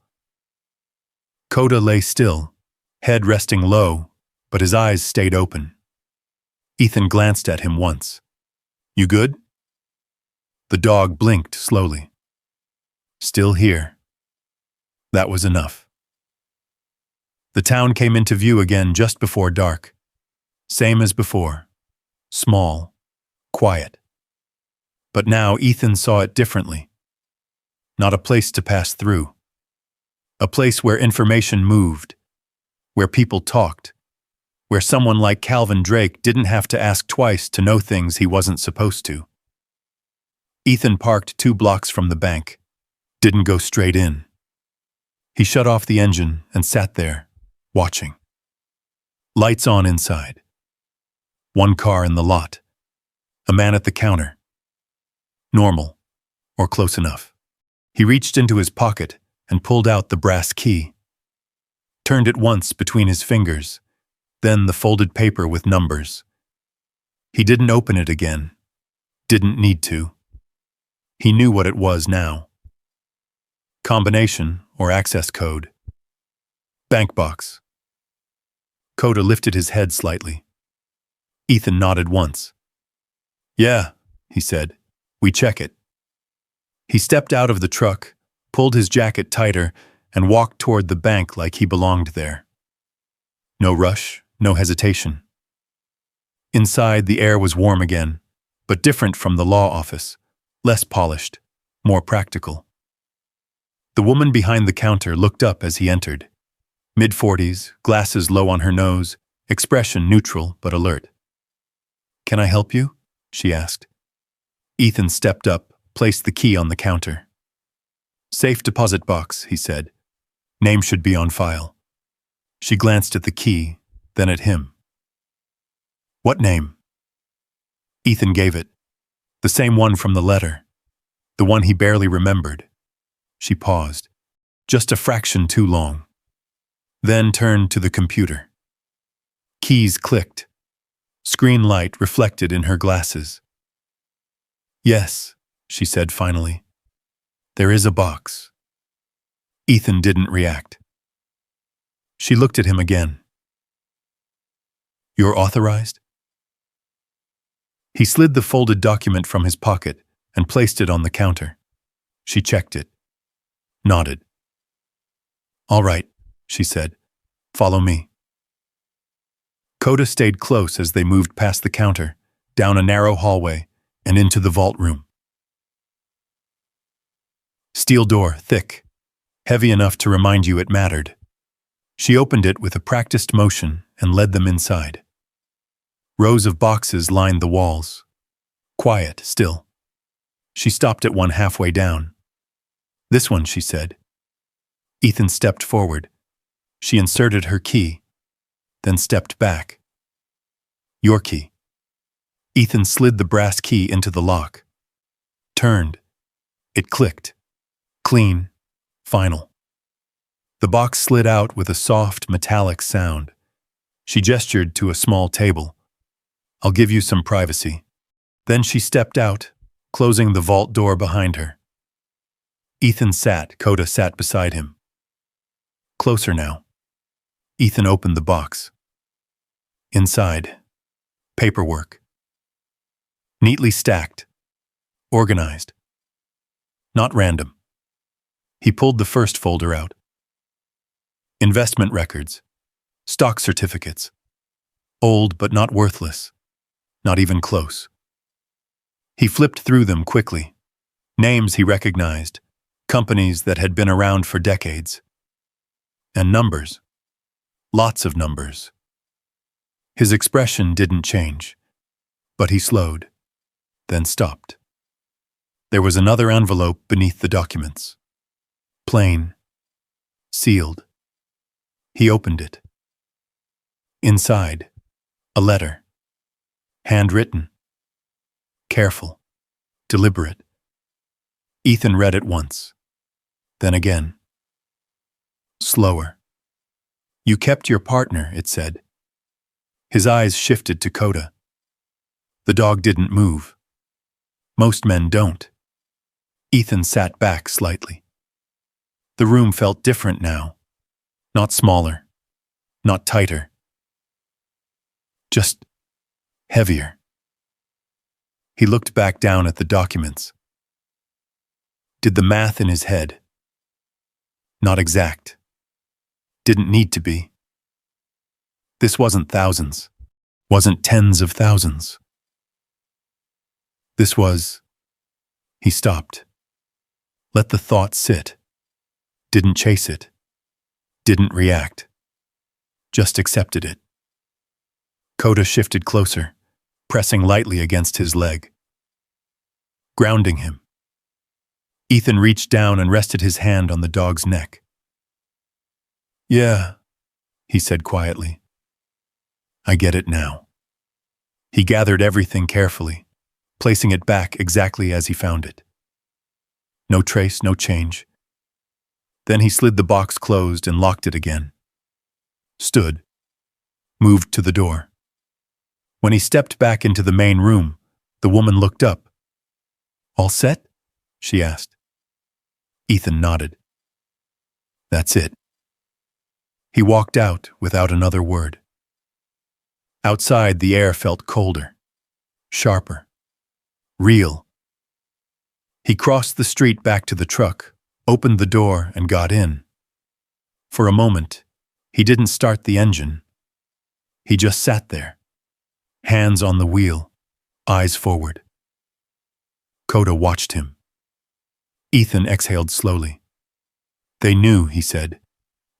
S1: Koda lay still, head resting low, but his eyes stayed open. Ethan glanced at him once. "You good?" The dog blinked slowly. "Still here." That was enough. The town came into view again just before dark. Same as before. Small. Quiet. But now Ethan saw it differently. Not a place to pass through. A place where information moved. Where people talked. Where someone like Calvin Drake didn't have to ask twice to know things he wasn't supposed to. Ethan parked 2 blocks from the bank. Didn't go straight in. He shut off the engine and sat there, watching. Lights on inside. 1 car in the lot. A man at the counter. Normal, or close enough. He reached into his pocket and pulled out the brass key. Turned it once between his fingers, then the folded paper with numbers. He didn't open it again. Didn't need to. He knew what it was now. Combination or access code. Bank box. Koda lifted his head slightly. Ethan nodded once. "Yeah," he said. "We check it." He stepped out of the truck, pulled his jacket tighter, and walked toward the bank like he belonged there. No rush, no hesitation. Inside, the air was warm again, but different from the law office, less polished, more practical. The woman behind the counter looked up as he entered. Mid-40s, glasses low on her nose, expression neutral but alert. "Can I help you?" she asked. Ethan stepped up, placed the key on the counter. "Safe deposit box," he said. "Name should be on file." She glanced at the key, then at him. "What name?" Ethan gave it. The same one from the letter. The one he barely remembered. She paused, just a fraction too long. Then turned to the computer. Keys clicked. Screen light reflected in her glasses. "Yes," she said finally. "There is a box." Ethan didn't react. She looked at him again. "You're authorized?" He slid the folded document from his pocket and placed it on the counter. She checked it. Nodded. "All right," she said. "Follow me." Koda stayed close as they moved past the counter, down a narrow hallway, and into the vault room. Steel door, thick, heavy enough to remind you it mattered. She opened it with a practiced motion and led them inside. Rows of boxes lined the walls. Quiet, still. She stopped at one halfway down. "This one," she said. Ethan stepped forward. She inserted her key, then stepped back. "Your key." Ethan slid the brass key into the lock. turned. It clicked. Clean. Final. The box slid out with a soft, metallic sound. She gestured to a small table. "I'll give you some privacy." Then she stepped out, closing the vault door behind her. Ethan sat. Koda sat beside him. Closer now. Ethan opened the box. Inside, paperwork. Neatly stacked. Organized. Not random. He pulled the first folder out. Investment records. Stock certificates. Old but not worthless. Not even close. He flipped through them quickly. Names he recognized. Companies that had been around for decades. And numbers. Lots of numbers. His expression didn't change, but he slowed, then stopped. There was another envelope beneath the documents. Plain. Sealed. He opened it. Inside, a letter. Handwritten. Careful. Deliberate. Ethan read it once. Then again. Slower. "You kept your partner," it said. His eyes shifted to Koda. The dog didn't move. Most men don't. Ethan sat back slightly. The room felt different now. Not smaller. Not tighter. Just heavier. He looked back down at the documents. Did the math in his head. Not exact. Didn't need to be. This wasn't thousands. Wasn't tens of thousands. This was... He stopped. Let the thought sit. Didn't chase it. Didn't react. Just accepted it. Koda shifted closer, pressing lightly against his leg. Grounding him. Ethan reached down and rested his hand on the dog's neck. "Yeah," he said quietly. "I get it now." He gathered everything carefully, placing it back exactly as he found it. No trace, no change. Then he slid the box closed and locked it again. Stood. Moved to the door. When he stepped back into the main room, the woman looked up. "All set?" she asked. Ethan nodded. "That's it." He walked out without another word. Outside, the air felt colder, sharper, real. He crossed the street back to the truck, opened the door, and got in. For a moment, he didn't start the engine. He just sat there, hands on the wheel, eyes forward. Koda watched him. Ethan exhaled slowly. "They knew," he said.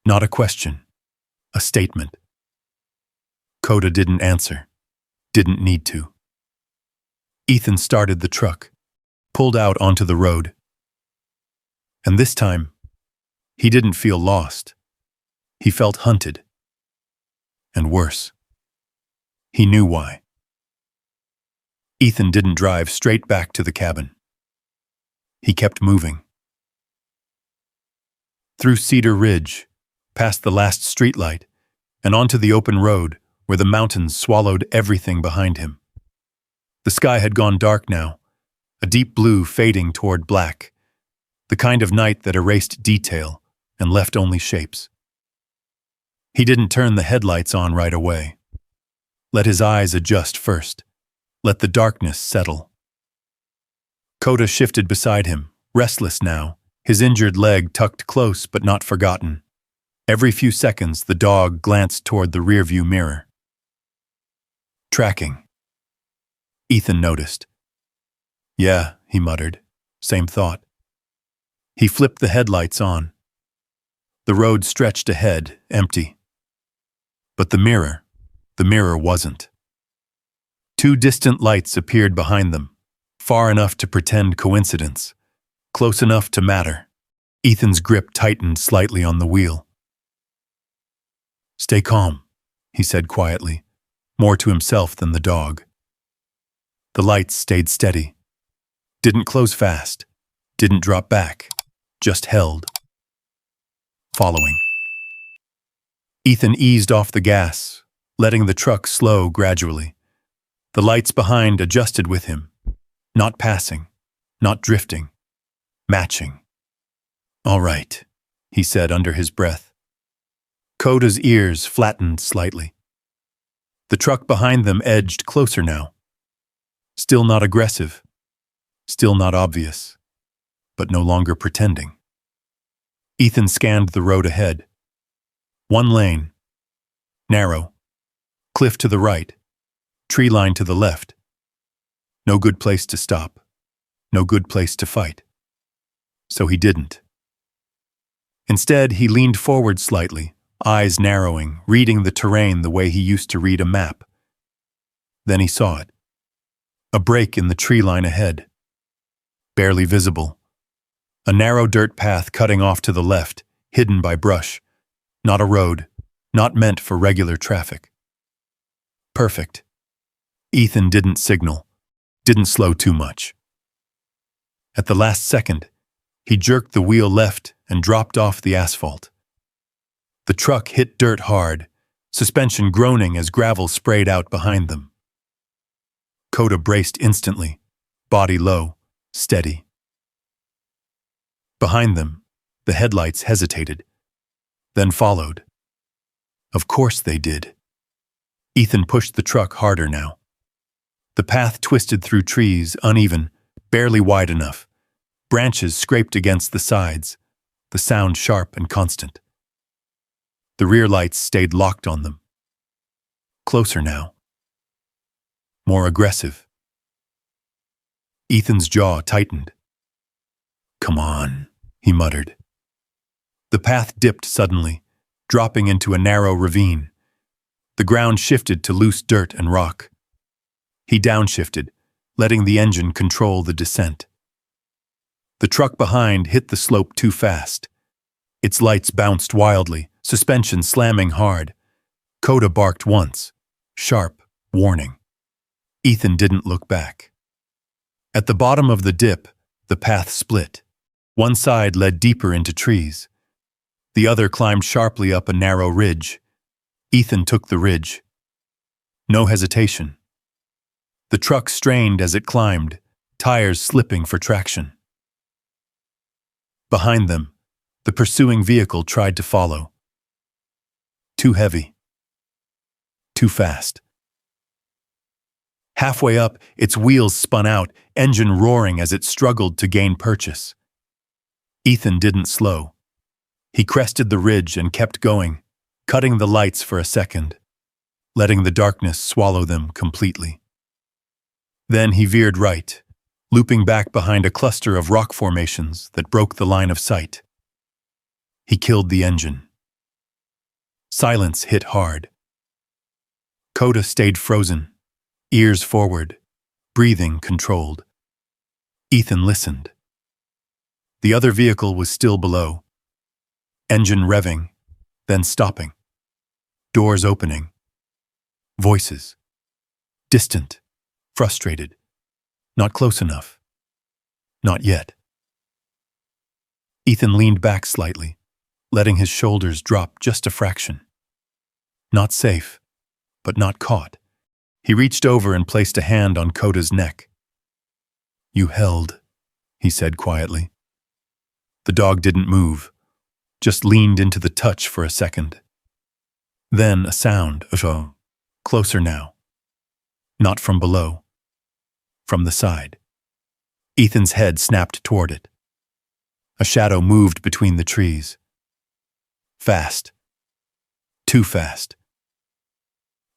S1: Not a question, a statement. Koda didn't answer, didn't need to. Ethan started the truck, pulled out onto the road. And this time, he didn't feel lost. He felt hunted. And worse. He knew why. Ethan didn't drive straight back to the cabin. He kept moving. Through Cedar Ridge, past the last streetlight, and onto the open road where the mountains swallowed everything behind him. The sky had gone dark now, a deep blue fading toward black, the kind of night that erased detail and left only shapes. He didn't turn the headlights on right away. Let his eyes adjust first. Let the darkness settle. Koda shifted beside him, restless now, his injured leg tucked close but not forgotten. Every few seconds, the dog glanced toward the rearview mirror. Tracking. Ethan noticed. "Yeah," he muttered. Same thought. He flipped the headlights on. The road stretched ahead, empty. But the mirror wasn't. Two distant lights appeared behind them, far enough to pretend coincidence, close enough to matter. Ethan's grip tightened slightly on the wheel. "Stay calm," he said quietly, more to himself than the dog. The lights stayed steady. Didn't close fast. Didn't drop back. Just held. Following. Ethan eased off the gas, letting the truck slow gradually. The lights behind adjusted with him. Not passing. Not drifting. Matching. "All right," he said under his breath. Koda's ears flattened slightly. The truck behind them edged closer now. Still not aggressive. Still not obvious. But no longer pretending. Ethan scanned the road ahead. One lane. Narrow. Cliff to the right. Tree line to the left. No good place to stop. No good place to fight. So he didn't. Instead, he leaned forward slightly, eyes narrowing, reading the terrain the way he used to read a map. Then he saw it. A break in the tree line ahead. Barely visible. A narrow dirt path cutting off to the left, hidden by brush. Not a road, not meant for regular traffic. Perfect. Ethan didn't signal, didn't slow too much. At the last second, he jerked the wheel left and dropped off the asphalt. The truck hit dirt hard, suspension groaning as gravel sprayed out behind them. Koda braced instantly, body low, steady. Behind them, the headlights hesitated, then followed. Of course they did. Ethan pushed the truck harder now. The path twisted through trees, uneven, barely wide enough. Branches scraped against the sides, the sound sharp and constant. The rear lights stayed locked on them. Closer now. More aggressive. Ethan's jaw tightened. "Come on," he muttered. The path dipped suddenly, dropping into a narrow ravine. The ground shifted to loose dirt and rock. He downshifted, letting the engine control the descent. The truck behind hit the slope too fast. Its lights bounced wildly, suspension slamming hard. Koda barked once, sharp, warning. Ethan didn't look back. At the bottom of the dip, the path split. One side led deeper into trees. The other climbed sharply up a narrow ridge. Ethan took the ridge. No hesitation. The truck strained as it climbed, tires slipping for traction. Behind them, the pursuing vehicle tried to follow. Too heavy. Too fast. Halfway up, its wheels spun out, engine roaring as it struggled to gain purchase. Ethan didn't slow. He crested the ridge and kept going, cutting the lights for a second, letting the darkness swallow them completely. Then he veered right, looping back behind a cluster of rock formations that broke the line of sight. He killed the engine. Silence hit hard. Koda stayed frozen, ears forward, breathing controlled. Ethan listened. The other vehicle was still below. Engine revving, then stopping. Doors opening. Voices. Distant, frustrated. Not close enough. Not yet. Ethan leaned back slightly, letting his shoulders drop just a fraction. Not safe, but not caught. He reached over and placed a hand on Koda's neck. "You held," he said quietly. The dog didn't move, just leaned into the touch for a second. Then a sound, closer now. Not from below. From the side. Ethan's head snapped toward it. A shadow moved between the trees. Fast. Too fast.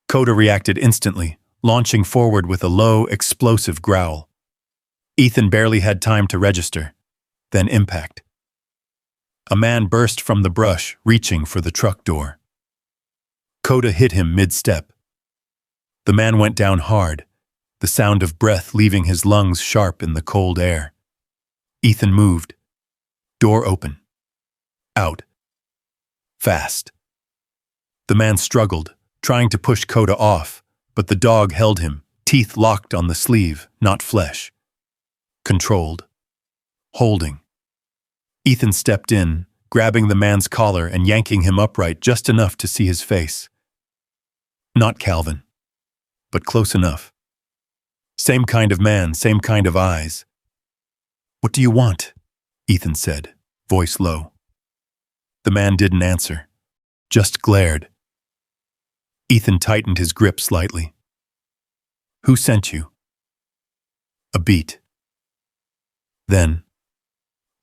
S1: Koda reacted instantly, launching forward with a low, explosive growl. Ethan barely had time to register. Then impact. A man burst from the brush, reaching for the truck door. Koda hit him mid-step. The man went down hard, the sound of breath leaving his lungs sharp in the cold air. Ethan moved. Door open. Out. Fast. The man struggled, trying to push Koda off, but the dog held him, teeth locked on the sleeve, not flesh. Controlled. Holding. Ethan stepped in, grabbing the man's collar and yanking him upright just enough to see his face. Not Calvin, but close enough. Same kind of man, same kind of eyes. "What do you want?" Ethan said, voice low. The man didn't answer, just glared. Ethan tightened his grip slightly. "Who sent you?" A beat. Then,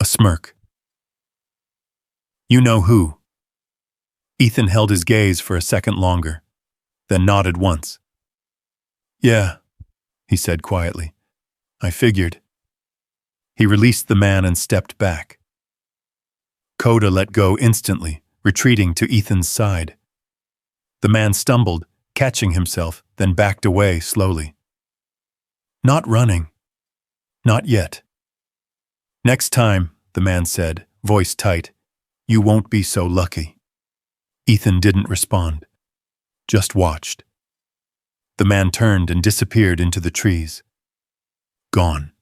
S1: a smirk. "You know who." Ethan held his gaze for a second longer, then nodded once. "Yeah," he said quietly. "I figured." He released the man and stepped back. Koda let go instantly, retreating to Ethan's side. The man stumbled, catching himself, then backed away slowly. "Not running. Not yet." "Next time," the man said, voice tight, "you won't be so lucky." Ethan didn't respond, just watched. The man turned and disappeared into the trees. Gone.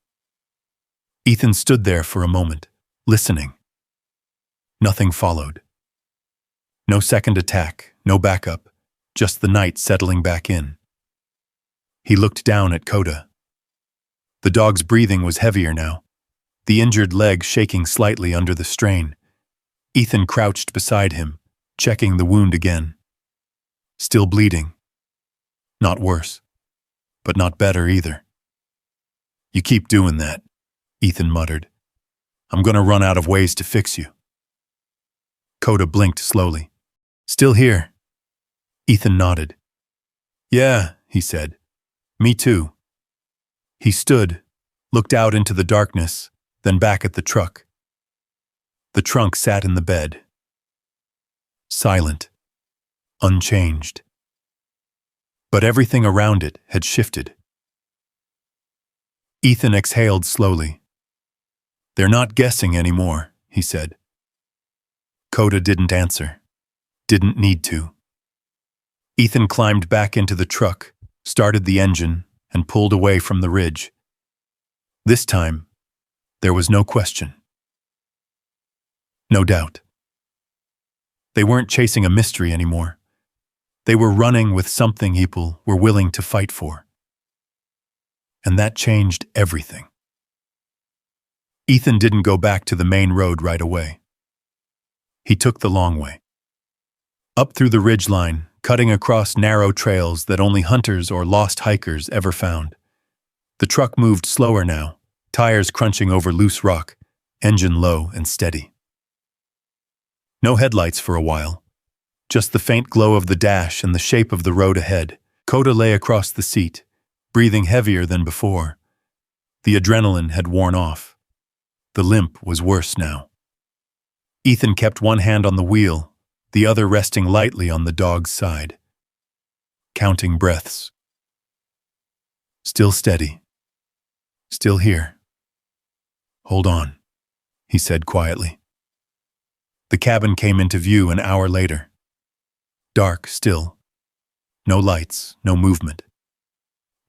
S1: Ethan stood there for a moment, listening. Nothing followed. No second attack, no backup, just the night settling back in. He looked down at Koda. The dog's breathing was heavier now, the injured leg shaking slightly under the strain. Ethan crouched beside him, checking the wound again. Still bleeding. Not worse, but not better either. "You keep doing that," Ethan muttered. "I'm gonna run out of ways to fix you." Koda blinked slowly. "Still here?" Ethan nodded. "Yeah," he said. "Me too." He stood, looked out into the darkness, then back at the truck. The trunk sat in the bed. Silent. Unchanged. But everything around it had shifted. Ethan exhaled slowly. "They're not guessing anymore," he said. Koda didn't answer. Didn't need to. Ethan climbed back into the truck, started the engine, and pulled away from the ridge. This time, there was no question. No doubt. They weren't chasing a mystery anymore. They were running with something people were willing to fight for. And that changed everything. Ethan didn't go back to the main road right away. He took the long way. Up through the ridgeline, cutting across narrow trails that only hunters or lost hikers ever found. The truck moved slower now, tires crunching over loose rock, engine low and steady. No headlights for a while. Just the faint glow of the dash and the shape of the road ahead. Koda lay across the seat, breathing heavier than before. The adrenaline had worn off. The limp was worse now. Ethan kept one hand on the wheel, the other resting lightly on the dog's side. Counting breaths. Still steady. Still here. "Hold on," he said quietly. The cabin came into view an hour later. Dark still. No lights, no movement.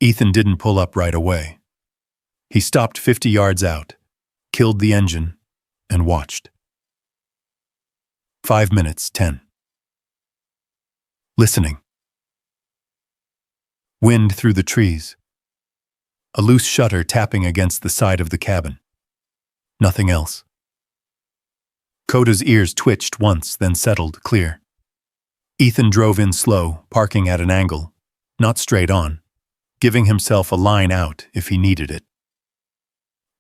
S1: Ethan didn't pull up right away. He stopped 50 yards out, killed the engine, and watched. 5 minutes, 10. Listening. Wind through the trees. A loose shutter tapping against the side of the cabin. Nothing else. Koda's ears twitched once, then settled, clear. Ethan drove in slow, parking at an angle, not straight on, giving himself a line out if he needed it.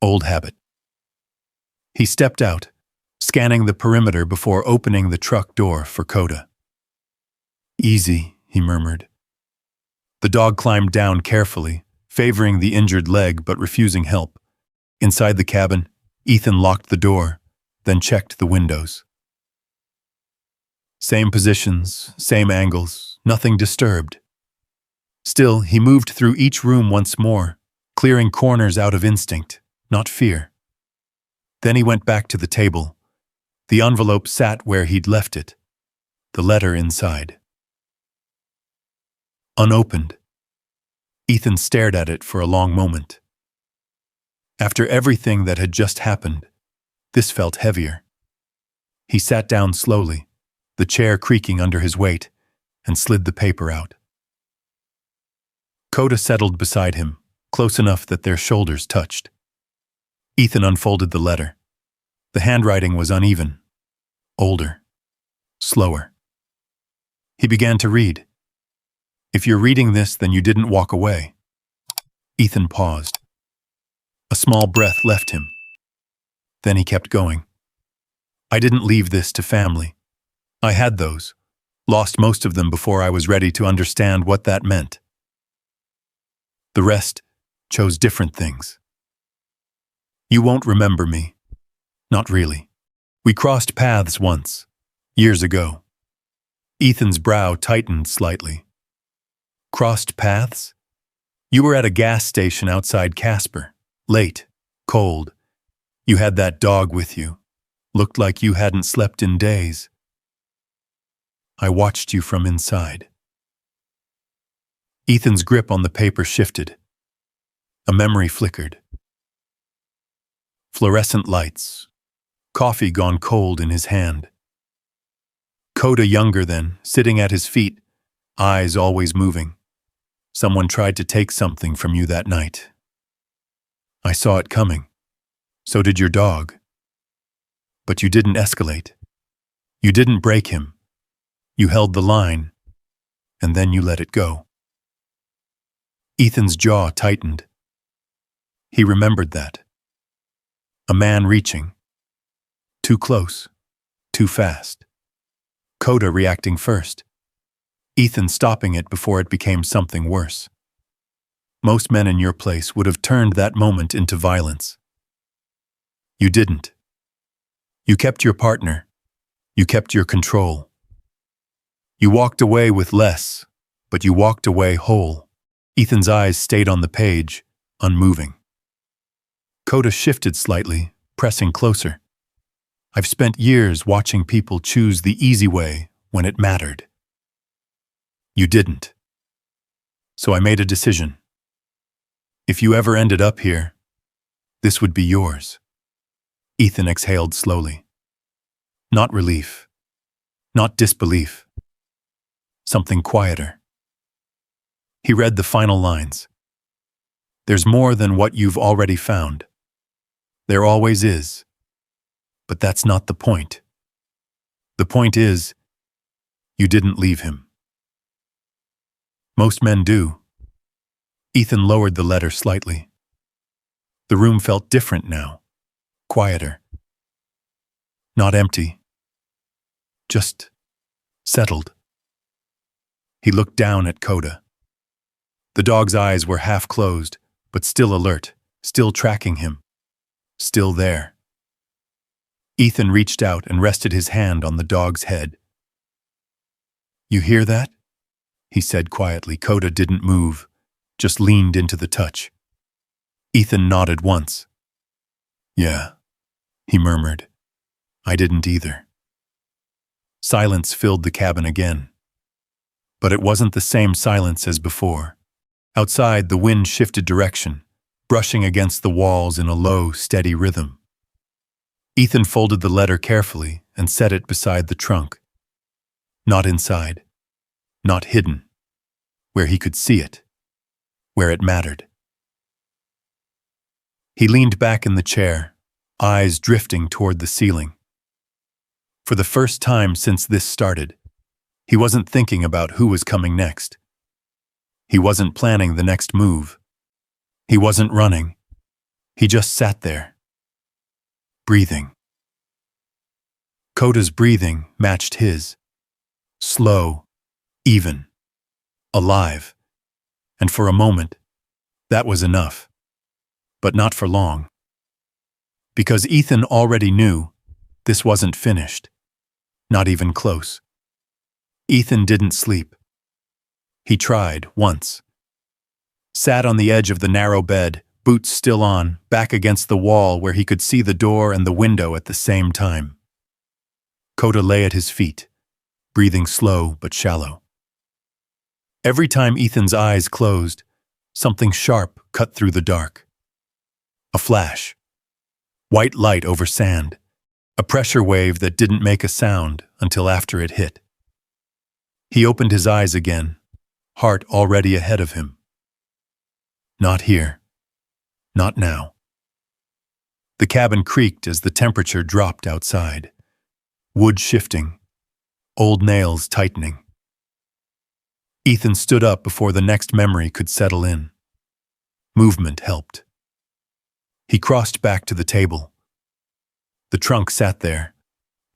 S1: Old habit. He stepped out, scanning the perimeter before opening the truck door for Koda. "Easy," he murmured. The dog climbed down carefully, favoring the injured leg but refusing help. Inside the cabin, Ethan locked the door, then checked the windows. Same positions, same angles, nothing disturbed. Still, he moved through each room once more, clearing corners out of instinct, not fear. Then he went back to the table. The envelope sat where he'd left it, the letter inside. Unopened. Ethan stared at it for a long moment. After everything that had just happened, this felt heavier. He sat down slowly, the chair creaking under his weight, and slid the paper out. Koda settled beside him, close enough that their shoulders touched. Ethan unfolded the letter. The handwriting was uneven, older, slower. He began to read. "If you're reading this, then you didn't walk away." Ethan paused. A small breath left him. Then he kept going. "I didn't leave this to family. I had those, lost most of them before I was ready to understand what that meant. The rest chose different things. You won't remember me. Not really. We crossed paths once, years ago." Ethan's brow tightened slightly. "Crossed paths? You were at a gas station outside Casper, late, cold. You had that dog with you. Looked like you hadn't slept in days. I watched you from inside." Ethan's grip on the paper shifted. A memory flickered. Fluorescent lights. Coffee gone cold in his hand. Koda younger then, sitting at his feet, eyes always moving. "Someone tried to take something from you that night. I saw it coming. So did your dog. But you didn't escalate. You didn't break him. You held the line, and then you let it go." Ethan's jaw tightened. He remembered that. A man reaching. Too close. Too fast. Koda reacting first. Ethan stopping it before it became something worse. Most men in your place would have turned that moment into violence. You didn't. You kept your partner. You kept your control. You walked away with less, but you walked away whole. Ethan's eyes stayed on the page, unmoving. Koda shifted slightly, pressing closer. "I've spent years watching people choose the easy way when it mattered. You didn't. So I made a decision. If you ever ended up here, this would be yours." Ethan exhaled slowly. Not relief. Not disbelief. Something quieter. He read the final lines. "There's more than what you've already found. There always is. But that's not the point. The point is, you didn't leave him. Most men do." Ethan lowered the letter slightly. The room felt different now, quieter. Not empty. Just settled. He looked down at Koda. The dog's eyes were half closed, but still alert, still tracking him. Still there. Ethan reached out and rested his hand on the dog's head. "You hear that?" he said quietly. Koda didn't move, just leaned into the touch. Ethan nodded once. "Yeah," he murmured. "I didn't either." Silence filled the cabin again. But it wasn't the same silence as before. Outside, the wind shifted direction, brushing against the walls in a low, steady rhythm. Ethan folded the letter carefully and set it beside the trunk. Not inside. Not hidden. Where he could see it. Where it mattered. He leaned back in the chair, eyes drifting toward the ceiling. For the first time since this started, he wasn't thinking about who was coming next. He wasn't planning the next move. He wasn't running. He just sat there. Breathing. Koda's breathing matched his. Slow, even, alive. And for a moment, that was enough. But not for long. Because Ethan already knew this wasn't finished. Not even close. Ethan didn't sleep. He tried once. Sat on the edge of the narrow bed, boots still on, back against the wall where he could see the door and the window at the same time. Koda lay at his feet, breathing slow but shallow. Every time Ethan's eyes closed, something sharp cut through the dark. A flash. White light over sand. A pressure wave that didn't make a sound until after it hit. He opened his eyes again, heart already ahead of him. Not here. Not now. The cabin creaked as the temperature dropped outside. Wood shifting. Old nails tightening. Ethan stood up before the next memory could settle in. Movement helped. He crossed back to the table. The trunk sat there,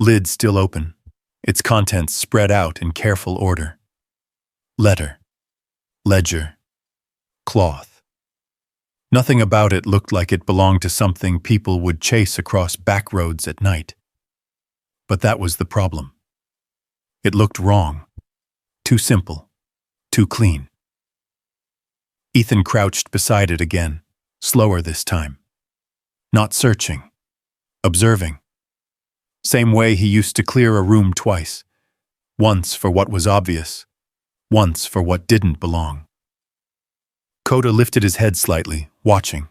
S1: lid still open, its contents spread out in careful order. Letter, ledger, cloth. Nothing about it looked like it belonged to something people would chase across back roads at night. But that was the problem. It looked wrong, too simple, too clean. Ethan crouched beside it again, slower this time. Not searching, observing. Same way he used to clear a room twice. Once for what was obvious, once for what didn't belong. Koda lifted his head slightly, watching.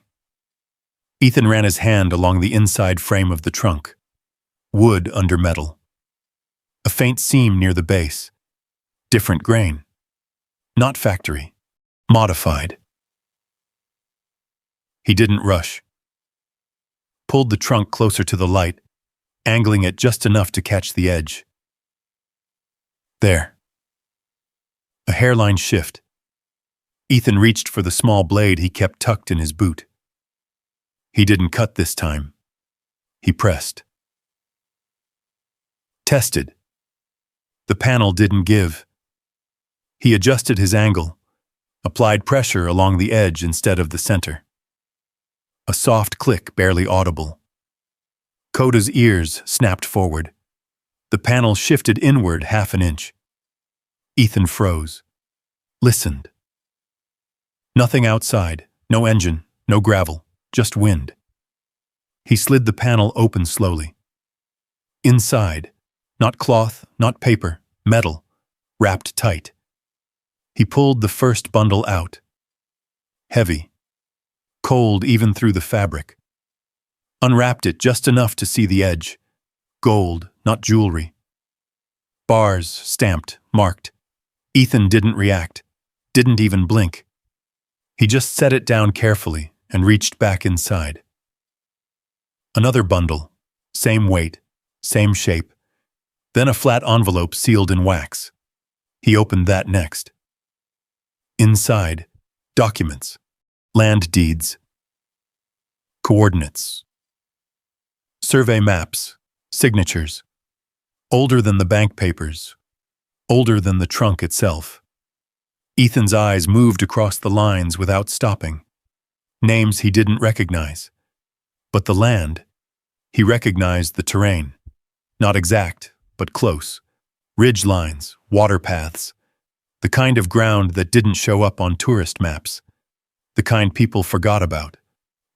S1: Ethan ran his hand along the inside frame of the trunk. Wood under metal. A faint seam near the base. Different grain. Not factory. Modified. He didn't rush. Pulled the trunk closer to the light, angling it just enough to catch the edge. There. A hairline shift. Ethan reached for the small blade he kept tucked in his boot. He didn't cut this time. He pressed. Tested. The panel didn't give. He adjusted his angle, applied pressure along the edge instead of the center. A soft click barely audible. Koda's ears snapped forward. The panel shifted inward half an inch. Ethan froze. Listened. Nothing outside, no engine, no gravel, just wind. He slid the panel open slowly. Inside, not cloth, not paper, metal, wrapped tight. He pulled the first bundle out. Heavy. Cold even through the fabric. Unwrapped it just enough to see the edge. Gold, not jewelry. Bars, stamped, marked. Ethan didn't react, didn't even blink. He just set it down carefully and reached back inside. Another bundle, same weight, same shape. Then a flat envelope sealed in wax. He opened that next. Inside, documents, land deeds, coordinates, survey maps, signatures, older than the bank papers, older than the trunk itself. Ethan's eyes moved across the lines without stopping. Names he didn't recognize. But the land, he recognized the terrain. Not exact, but close. Ridge lines, water paths. The kind of ground that didn't show up on tourist maps. The kind people forgot about,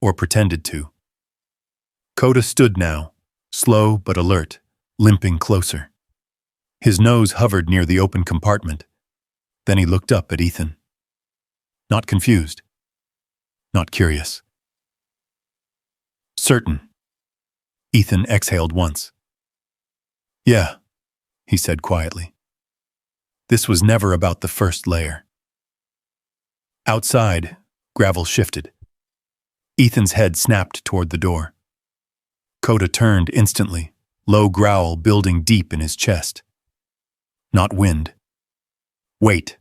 S1: or pretended to. Koda stood now, slow but alert, limping closer. His nose hovered near the open compartment. Then he looked up at Ethan. Not confused. Not curious. Certain. Ethan exhaled once. Yeah, he said quietly. This was never about the first layer. Outside, gravel shifted. Ethan's head snapped toward the door. Koda turned instantly, low growl building deep in his chest. Not wind. Wait.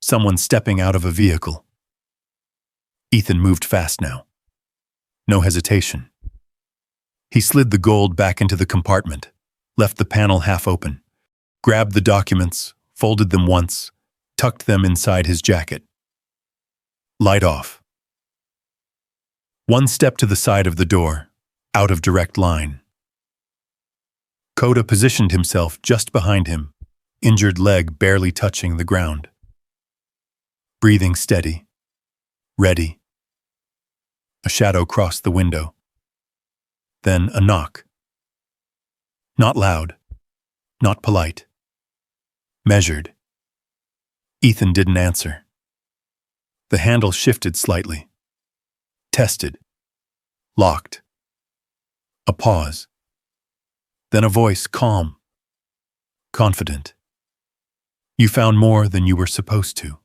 S1: Someone stepping out of a vehicle. Ethan moved fast now. No hesitation. He slid the gold back into the compartment, left the panel half open, grabbed the documents, folded them once, tucked them inside his jacket. Light off. One step to the side of the door, out of direct line. Koda positioned himself just behind him, injured leg barely touching the ground. Breathing steady. Ready. A shadow crossed the window. Then a knock. Not loud. Not polite. Measured. Ethan didn't answer. The handle shifted slightly. Tested. Locked. A pause. Then a voice, calm, confident. You found more than you were supposed to.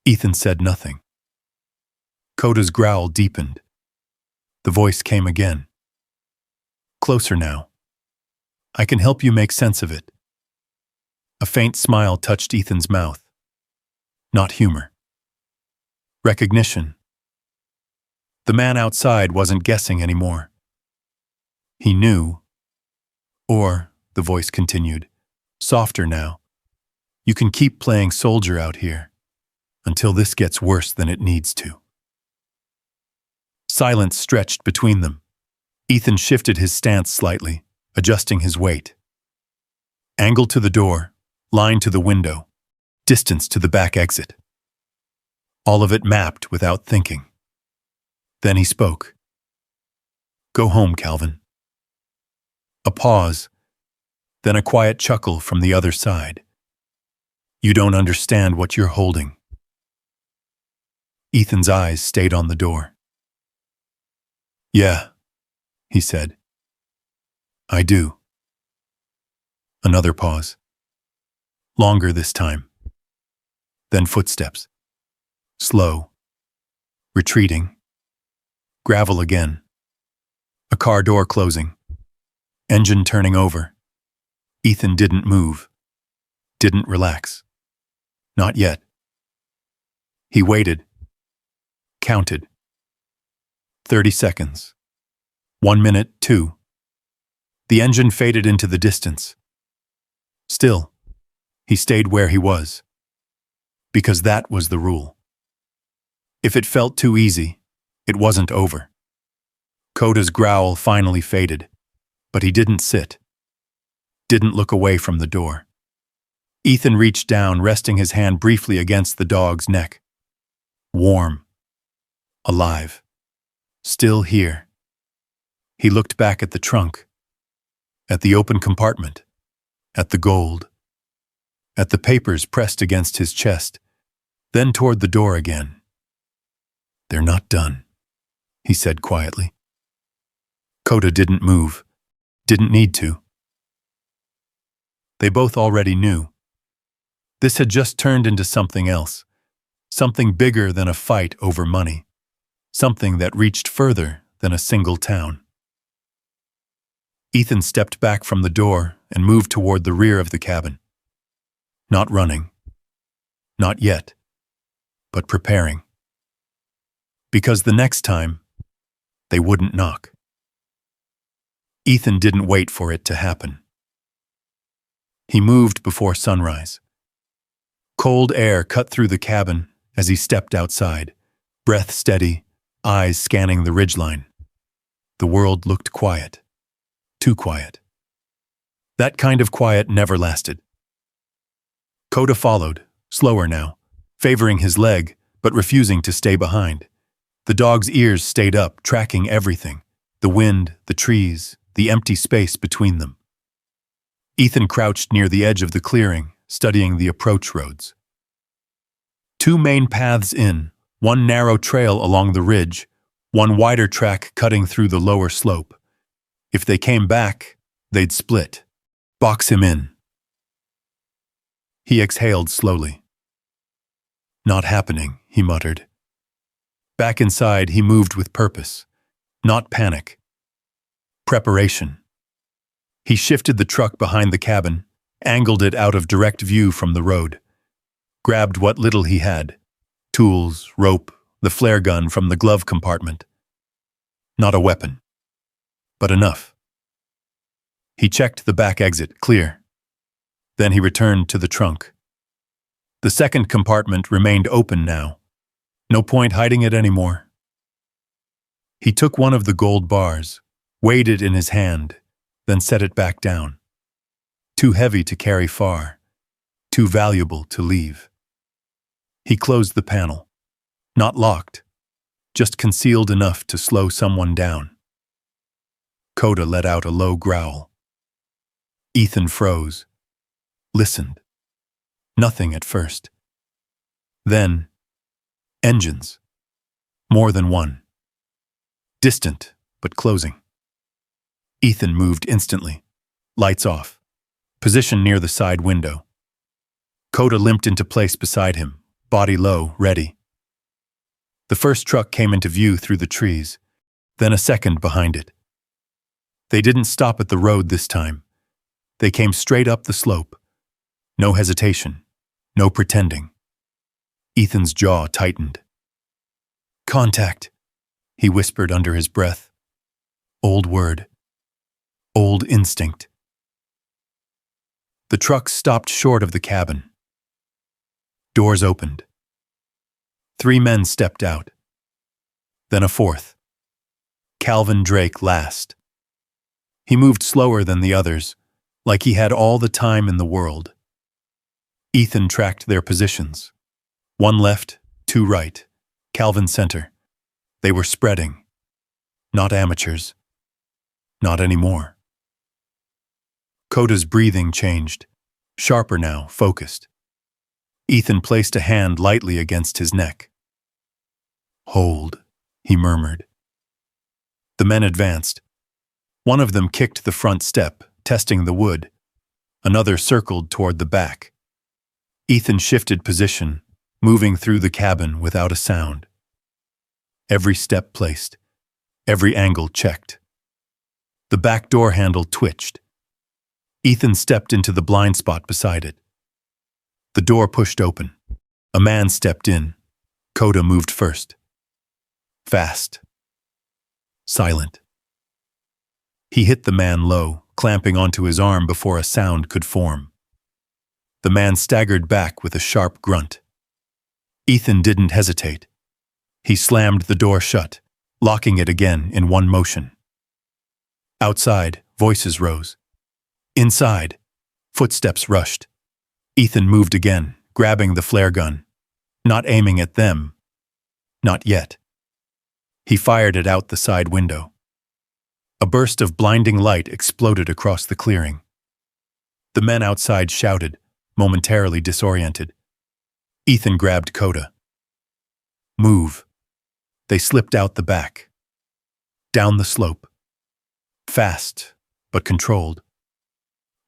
S1: Ethan said nothing. Koda's growl deepened. The voice came again. Closer now. I can help you make sense of it. A faint smile touched Ethan's mouth. Not humor. Recognition. The man outside wasn't guessing anymore. He knew. Or, the voice continued, softer now, you can keep playing soldier out here until this gets worse than it needs to. Silence stretched between them. Ethan shifted his stance slightly, adjusting his weight. Angle to the door, line to the window, distance to the back exit. All of it mapped without thinking. Then he spoke. Go home, Calvin. A pause, then a quiet chuckle from the other side. You don't understand what you're holding. Ethan's eyes stayed on the door. Yeah, he said. I do. Another pause. Longer this time. Then footsteps. Slow. Retreating. Gravel again. A car door closing. Engine turning over. Ethan didn't move. Didn't relax. Not yet. He waited. Counted. 30 seconds. 1 minute, 2. The engine faded into the distance. Still, he stayed where he was. Because that was the rule. If it felt too easy, it wasn't over. Koda's growl finally faded, but he didn't sit. Didn't look away from the door. Ethan reached down, resting his hand briefly against the dog's neck. Warm. Alive. Still here. He looked back at the trunk. At the open compartment. At the gold. At the papers pressed against his chest. Then toward the door again. They're not done, he said quietly. Koda didn't move. Didn't need to. They both already knew. This had just turned into something else. Something bigger than a fight over money. Something that reached further than a single town. Ethan stepped back from the door and moved toward the rear of the cabin. Not running. Not yet. But preparing. Because the next time, they wouldn't knock. Ethan didn't wait for it to happen. He moved before sunrise. Cold air cut through the cabin as he stepped outside, breath steady, eyes scanning the ridgeline. The world looked quiet. Too quiet. That kind of quiet never lasted. Koda followed, slower now, favoring his leg, but refusing to stay behind. The dog's ears stayed up, tracking everything. The wind, the trees, the empty space between them. Ethan crouched near the edge of the clearing, studying the approach roads. 2 main paths in, one narrow trail along the ridge, one wider track cutting through the lower slope. If they came back, they'd split. Box him in. He exhaled slowly. Not happening, he muttered. Back inside, he moved with purpose. Not panic. Preparation. He shifted the truck behind the cabin, angled it out of direct view from the road. Grabbed what little he had. Tools, rope, the flare gun from the glove compartment. Not a weapon. But enough. He checked the back exit, clear. Then he returned to the trunk. The second compartment remained open now. No point hiding it anymore. He took one of the gold bars, weighed it in his hand, then set it back down. Too heavy to carry far. Too valuable to leave. He closed the panel. Not locked. Just concealed enough to slow someone down. Koda let out a low growl. Ethan froze. Listened. Nothing at first. Then, engines. More than one. distant, but closing. Ethan moved instantly. Lights off. Position near the side window. Koda limped into place beside him, body low, ready. The first truck came into view through the trees, then a second behind it. They didn't stop at the road this time. They came straight up the slope. No hesitation, no pretending. Ethan's jaw tightened. "Contact," he whispered under his breath. Old word. Old instinct. The truck stopped short of the cabin. Doors opened. 3 men stepped out. Then a fourth. Calvin Drake last. He moved slower than the others, like he had all the time in the world. Ethan tracked their positions. 1 left, 2 right. Calvin center. They were spreading. Not amateurs. Not anymore. Koda's breathing changed. Sharper now, focused. Ethan placed a hand lightly against his neck. "Hold," he murmured. The men advanced. One of them kicked the front step, testing the wood. Another circled toward the back. Ethan shifted position, moving through the cabin without a sound. Every step placed. Every angle checked. The back door handle twitched. Ethan stepped into the blind spot beside it. The door pushed open. A man stepped in. Koda moved first. Fast. Silent. He hit the man low, clamping onto his arm before a sound could form. The man staggered back with a sharp grunt. Ethan didn't hesitate. He slammed the door shut, locking it again in one motion. Outside, voices rose. Inside, footsteps rushed. Ethan moved again, grabbing the flare gun. Not aiming at them. Not yet. He fired it out the side window. A burst of blinding light exploded across the clearing. The men outside shouted, momentarily disoriented. Ethan grabbed Koda. "Move." They slipped out the back. Down the slope. Fast, but controlled.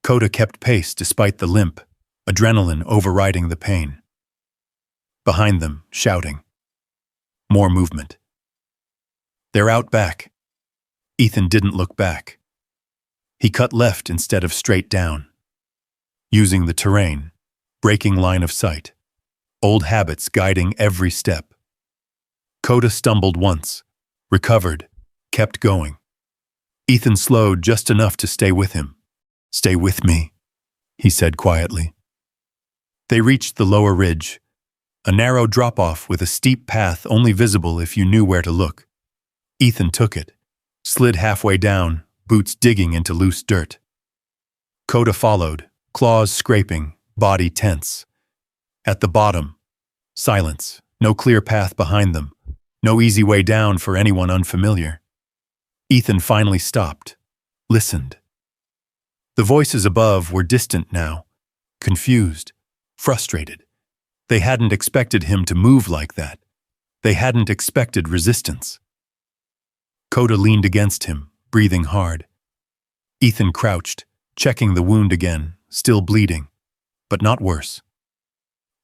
S1: Koda kept pace despite the limp, adrenaline overriding the pain. Behind them, shouting. More movement. "They're out back." Ethan didn't look back. He cut left instead of straight down. Using the terrain, breaking line of sight. Old habits guiding every step. Koda stumbled once, recovered, kept going. Ethan slowed just enough to stay with him. "Stay with me," he said quietly. They reached the lower ridge, a narrow drop-off with a steep path only visible if you knew where to look. Ethan took it, slid halfway down, boots digging into loose dirt. Koda followed, claws scraping, body tense. At the bottom, silence, no clear path behind them, no easy way down for anyone unfamiliar. Ethan finally stopped, listened. The voices above were distant now, confused, frustrated. They hadn't expected him to move like that. They hadn't expected resistance. Koda leaned against him, breathing hard. Ethan crouched, checking the wound again, still bleeding, but not worse.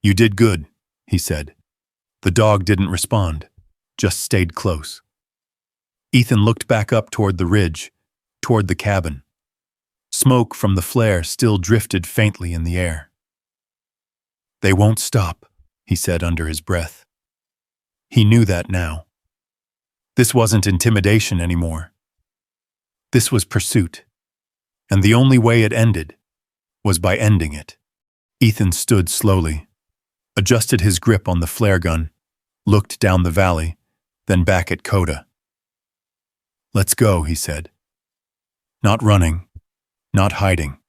S1: "You did good," he said. The dog didn't respond, just stayed close. Ethan looked back up toward the ridge, toward the cabin. Smoke from the flare still drifted faintly in the air. "They won't stop," he said under his breath. He knew that now. This wasn't intimidation anymore. This was pursuit. And the only way it ended was by ending it. Ethan stood slowly, adjusted his grip on the flare gun, looked down the valley, then back at Koda. "Let's go," he said. Not running, not hiding.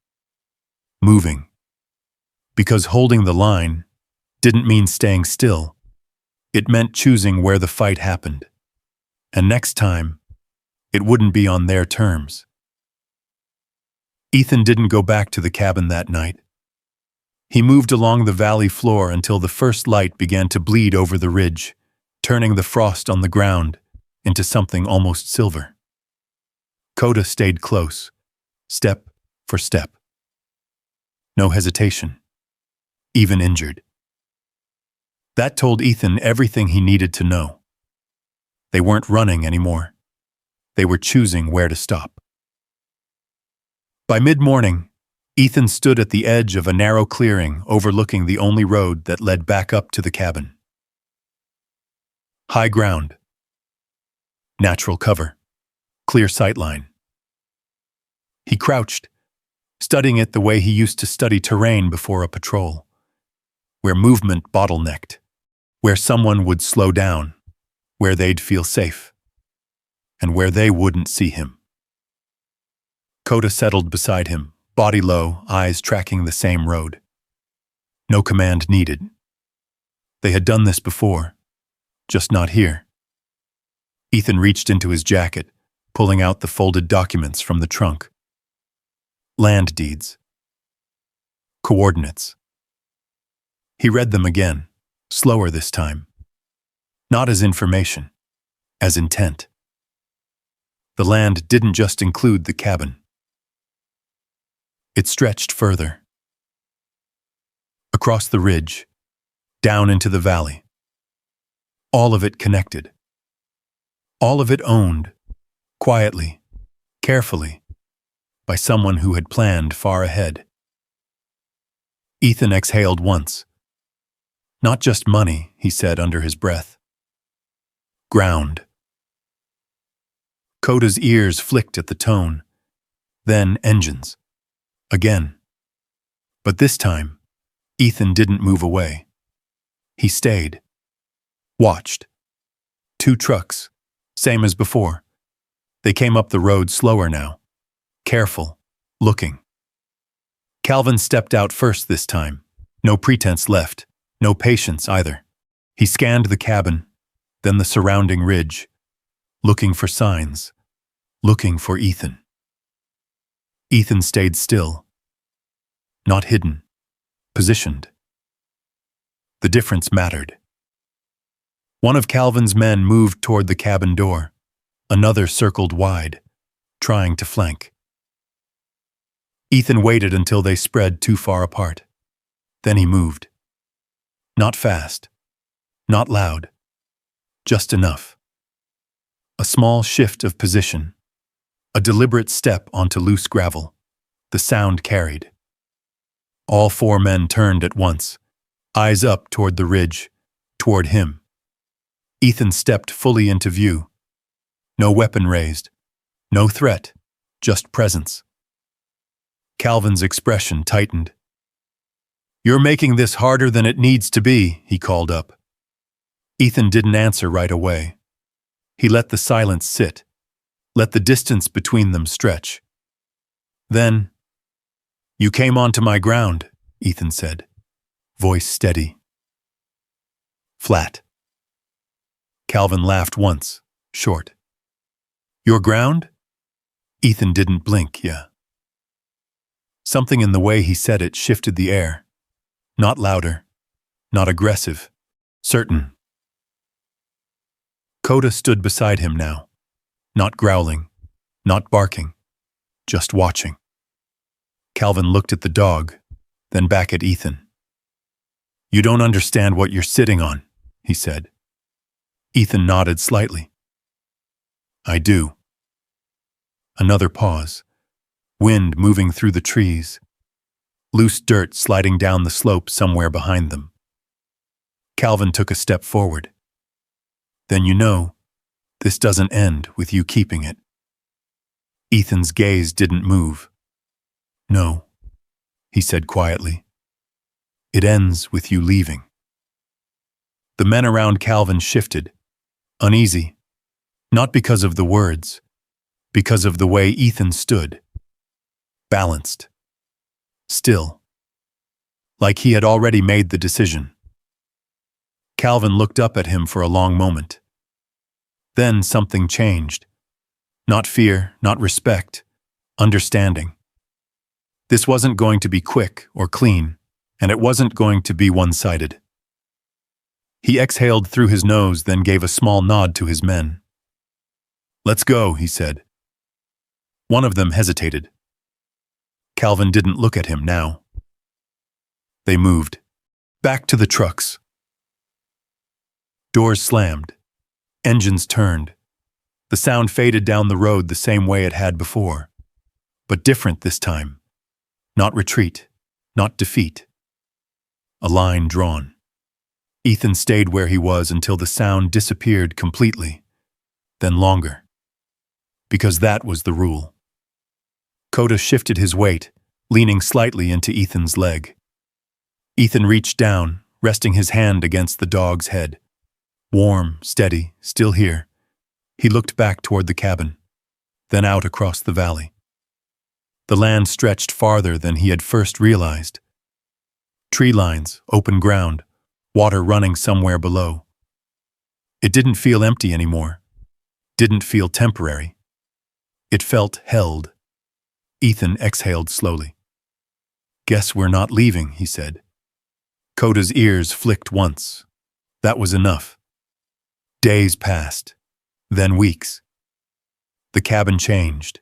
S1: Moving. Because holding the line didn't mean staying still. It meant choosing where the fight happened. And next time, it wouldn't be on their terms. Ethan didn't go back to the cabin that night. He moved along the valley floor until the first light began to bleed over the ridge, turning the frost on the ground into something almost silver. Koda stayed close, step for step. No hesitation, even injured. That told Ethan everything he needed to know. They weren't running anymore. They were choosing where to stop. By mid-morning, Ethan stood at the edge of a narrow clearing overlooking the only road that led back up to the cabin. High ground. Natural cover. Clear sightline. He crouched, studying it the way he used to study terrain before a patrol, where movement bottlenecked, where someone would slow down, where they'd feel safe, and where they wouldn't see him. Koda settled beside him, body low, eyes tracking the same road. No command needed. They had done this before, just not here. Ethan reached into his jacket, pulling out the folded documents from the trunk. Land deeds. Coordinates. He read them again, slower this time. Not as information, as intent. The land didn't just include the cabin. It stretched further. Across the ridge, down into the valley. All of it connected. All of it owned, quietly, carefully, by someone who had planned far ahead. Ethan exhaled once. Not just money, he said under his breath. Ground. Koda's ears flicked at the tone. Then engines. Again. But this time, Ethan didn't move away. He stayed. Watched. 2 trucks, same as before. They came up the road slower now. Careful, looking. Calvin stepped out first this time. No pretense left, no patience either. He scanned the cabin, then the surrounding ridge, looking for signs, looking for Ethan. Ethan stayed still. Not hidden, positioned. The difference mattered. One of Calvin's men moved toward the cabin door. Another circled wide, trying to flank. Ethan waited until they spread too far apart. Then he moved. Not fast, not loud, just enough. A small shift of position, a deliberate step onto loose gravel. The sound carried. All 4 men turned at once, eyes up toward the ridge, toward him. Ethan stepped fully into view. No weapon raised, no threat, just presence. Calvin's expression tightened. "You're making this harder than it needs to be," he called up. Ethan didn't answer right away. He let the silence sit, let the distance between them stretch. Then, "You came onto my ground," Ethan said, voice steady. Flat. Calvin laughed once, short. "Your ground?" Ethan didn't blink, yeah. Something in the way he said it shifted the air. Not louder, not aggressive, certain. Koda stood beside him now, not growling, not barking, just watching. Calvin looked at the dog, then back at Ethan. "You don't understand what you're sitting on," he said. Ethan nodded slightly. "I do." Another pause. Wind moving through the trees. Loose dirt sliding down the slope somewhere behind them. Calvin took a step forward. "Then you know, this doesn't end with you keeping it." Ethan's gaze didn't move. "No," he said quietly. "It ends with you leaving." The men around Calvin shifted, uneasy, not because of the words, because of the way Ethan stood. Balanced. Still. Like he had already made the decision. Calvin looked up at him for a long moment. Then something changed. Not fear, not respect, understanding. This wasn't going to be quick or clean, and it wasn't going to be one-sided. He exhaled through his nose, then gave a small nod to his men. "Let's go," he said. One of them hesitated. Calvin didn't look at him now. They moved. Back to the trucks. Doors slammed. Engines turned. The sound faded down the road the same way it had before. But different this time. Not retreat. Not defeat. A line drawn. Ethan stayed where he was until the sound disappeared completely. Then longer. Because that was the rule. Koda shifted his weight, leaning slightly into Ethan's leg. Ethan reached down, resting his hand against the dog's head. Warm, steady, still here. He looked back toward the cabin, then out across the valley. The land stretched farther than he had first realized. Tree lines, open ground, water running somewhere below. It didn't feel empty anymore. Didn't feel temporary. It felt held. Ethan exhaled slowly. "Guess we're not leaving," he said. Koda's ears flicked once. That was enough. Days passed, then weeks. The cabin changed.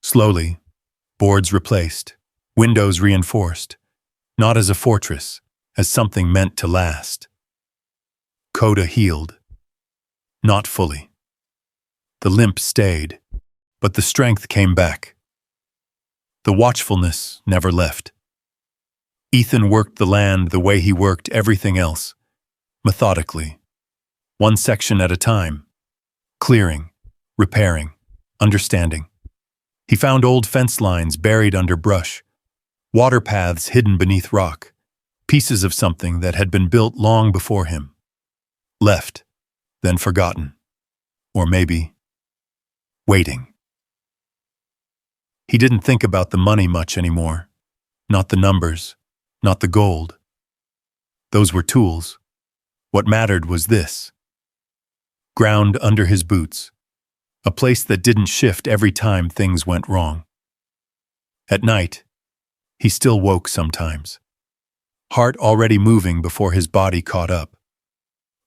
S1: Slowly, boards replaced, windows reinforced, not as a fortress, as something meant to last. Koda healed. Not fully. The limp stayed, but the strength came back. The watchfulness never left. Ethan worked the land the way he worked everything else, methodically, one section at a time, clearing, repairing, understanding. He found old fence lines buried under brush, water paths hidden beneath rock, pieces of something that had been built long before him. Left, then forgotten. Or maybe, waiting. He didn't think about the money much anymore. Not the numbers, not the gold. Those were tools. What mattered was this. Ground under his boots. A place that didn't shift every time things went wrong. At night, he still woke sometimes. Heart already moving before his body caught up.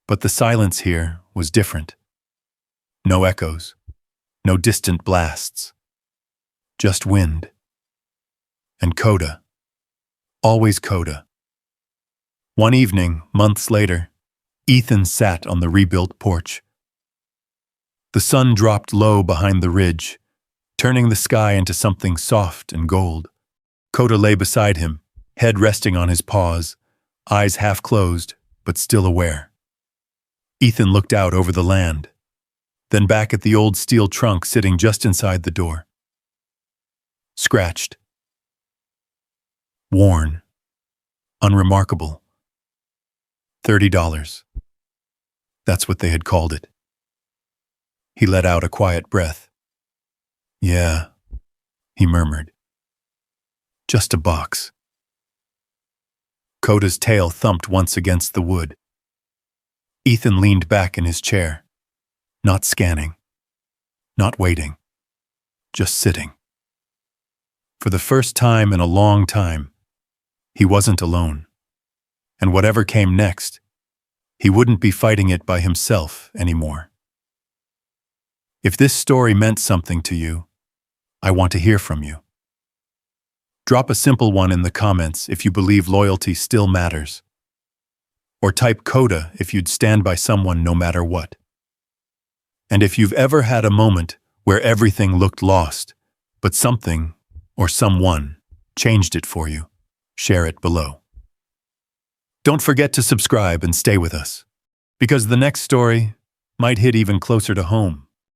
S1: But the silence here was different. No echoes. No distant blasts. Just wind. And Koda. Always Koda. One evening, months later, Ethan sat on the rebuilt porch. The sun dropped low behind the ridge, turning the sky into something soft and gold. Koda lay beside him, head resting on his paws, eyes half closed, but still aware. Ethan looked out over the land, then back at the old steel trunk sitting just inside the door. Scratched. Worn. Unremarkable. $30. That's what they had called it. He let out a quiet breath. "Yeah," he murmured. "Just a box." Koda's tail thumped once against the wood. Ethan leaned back in his chair, not scanning, not waiting, just sitting. For the first time in a long time, he wasn't alone. And whatever came next, he wouldn't be fighting it by himself anymore. If this story meant something to you, I want to hear from you. Drop a simple one in the comments if you believe loyalty still matters. Or type Koda if you'd stand by someone no matter what. And if you've ever had a moment where everything looked lost, but something or someone changed it for you, share it below. Don't forget to subscribe and stay with us, because the next story might hit even closer to home.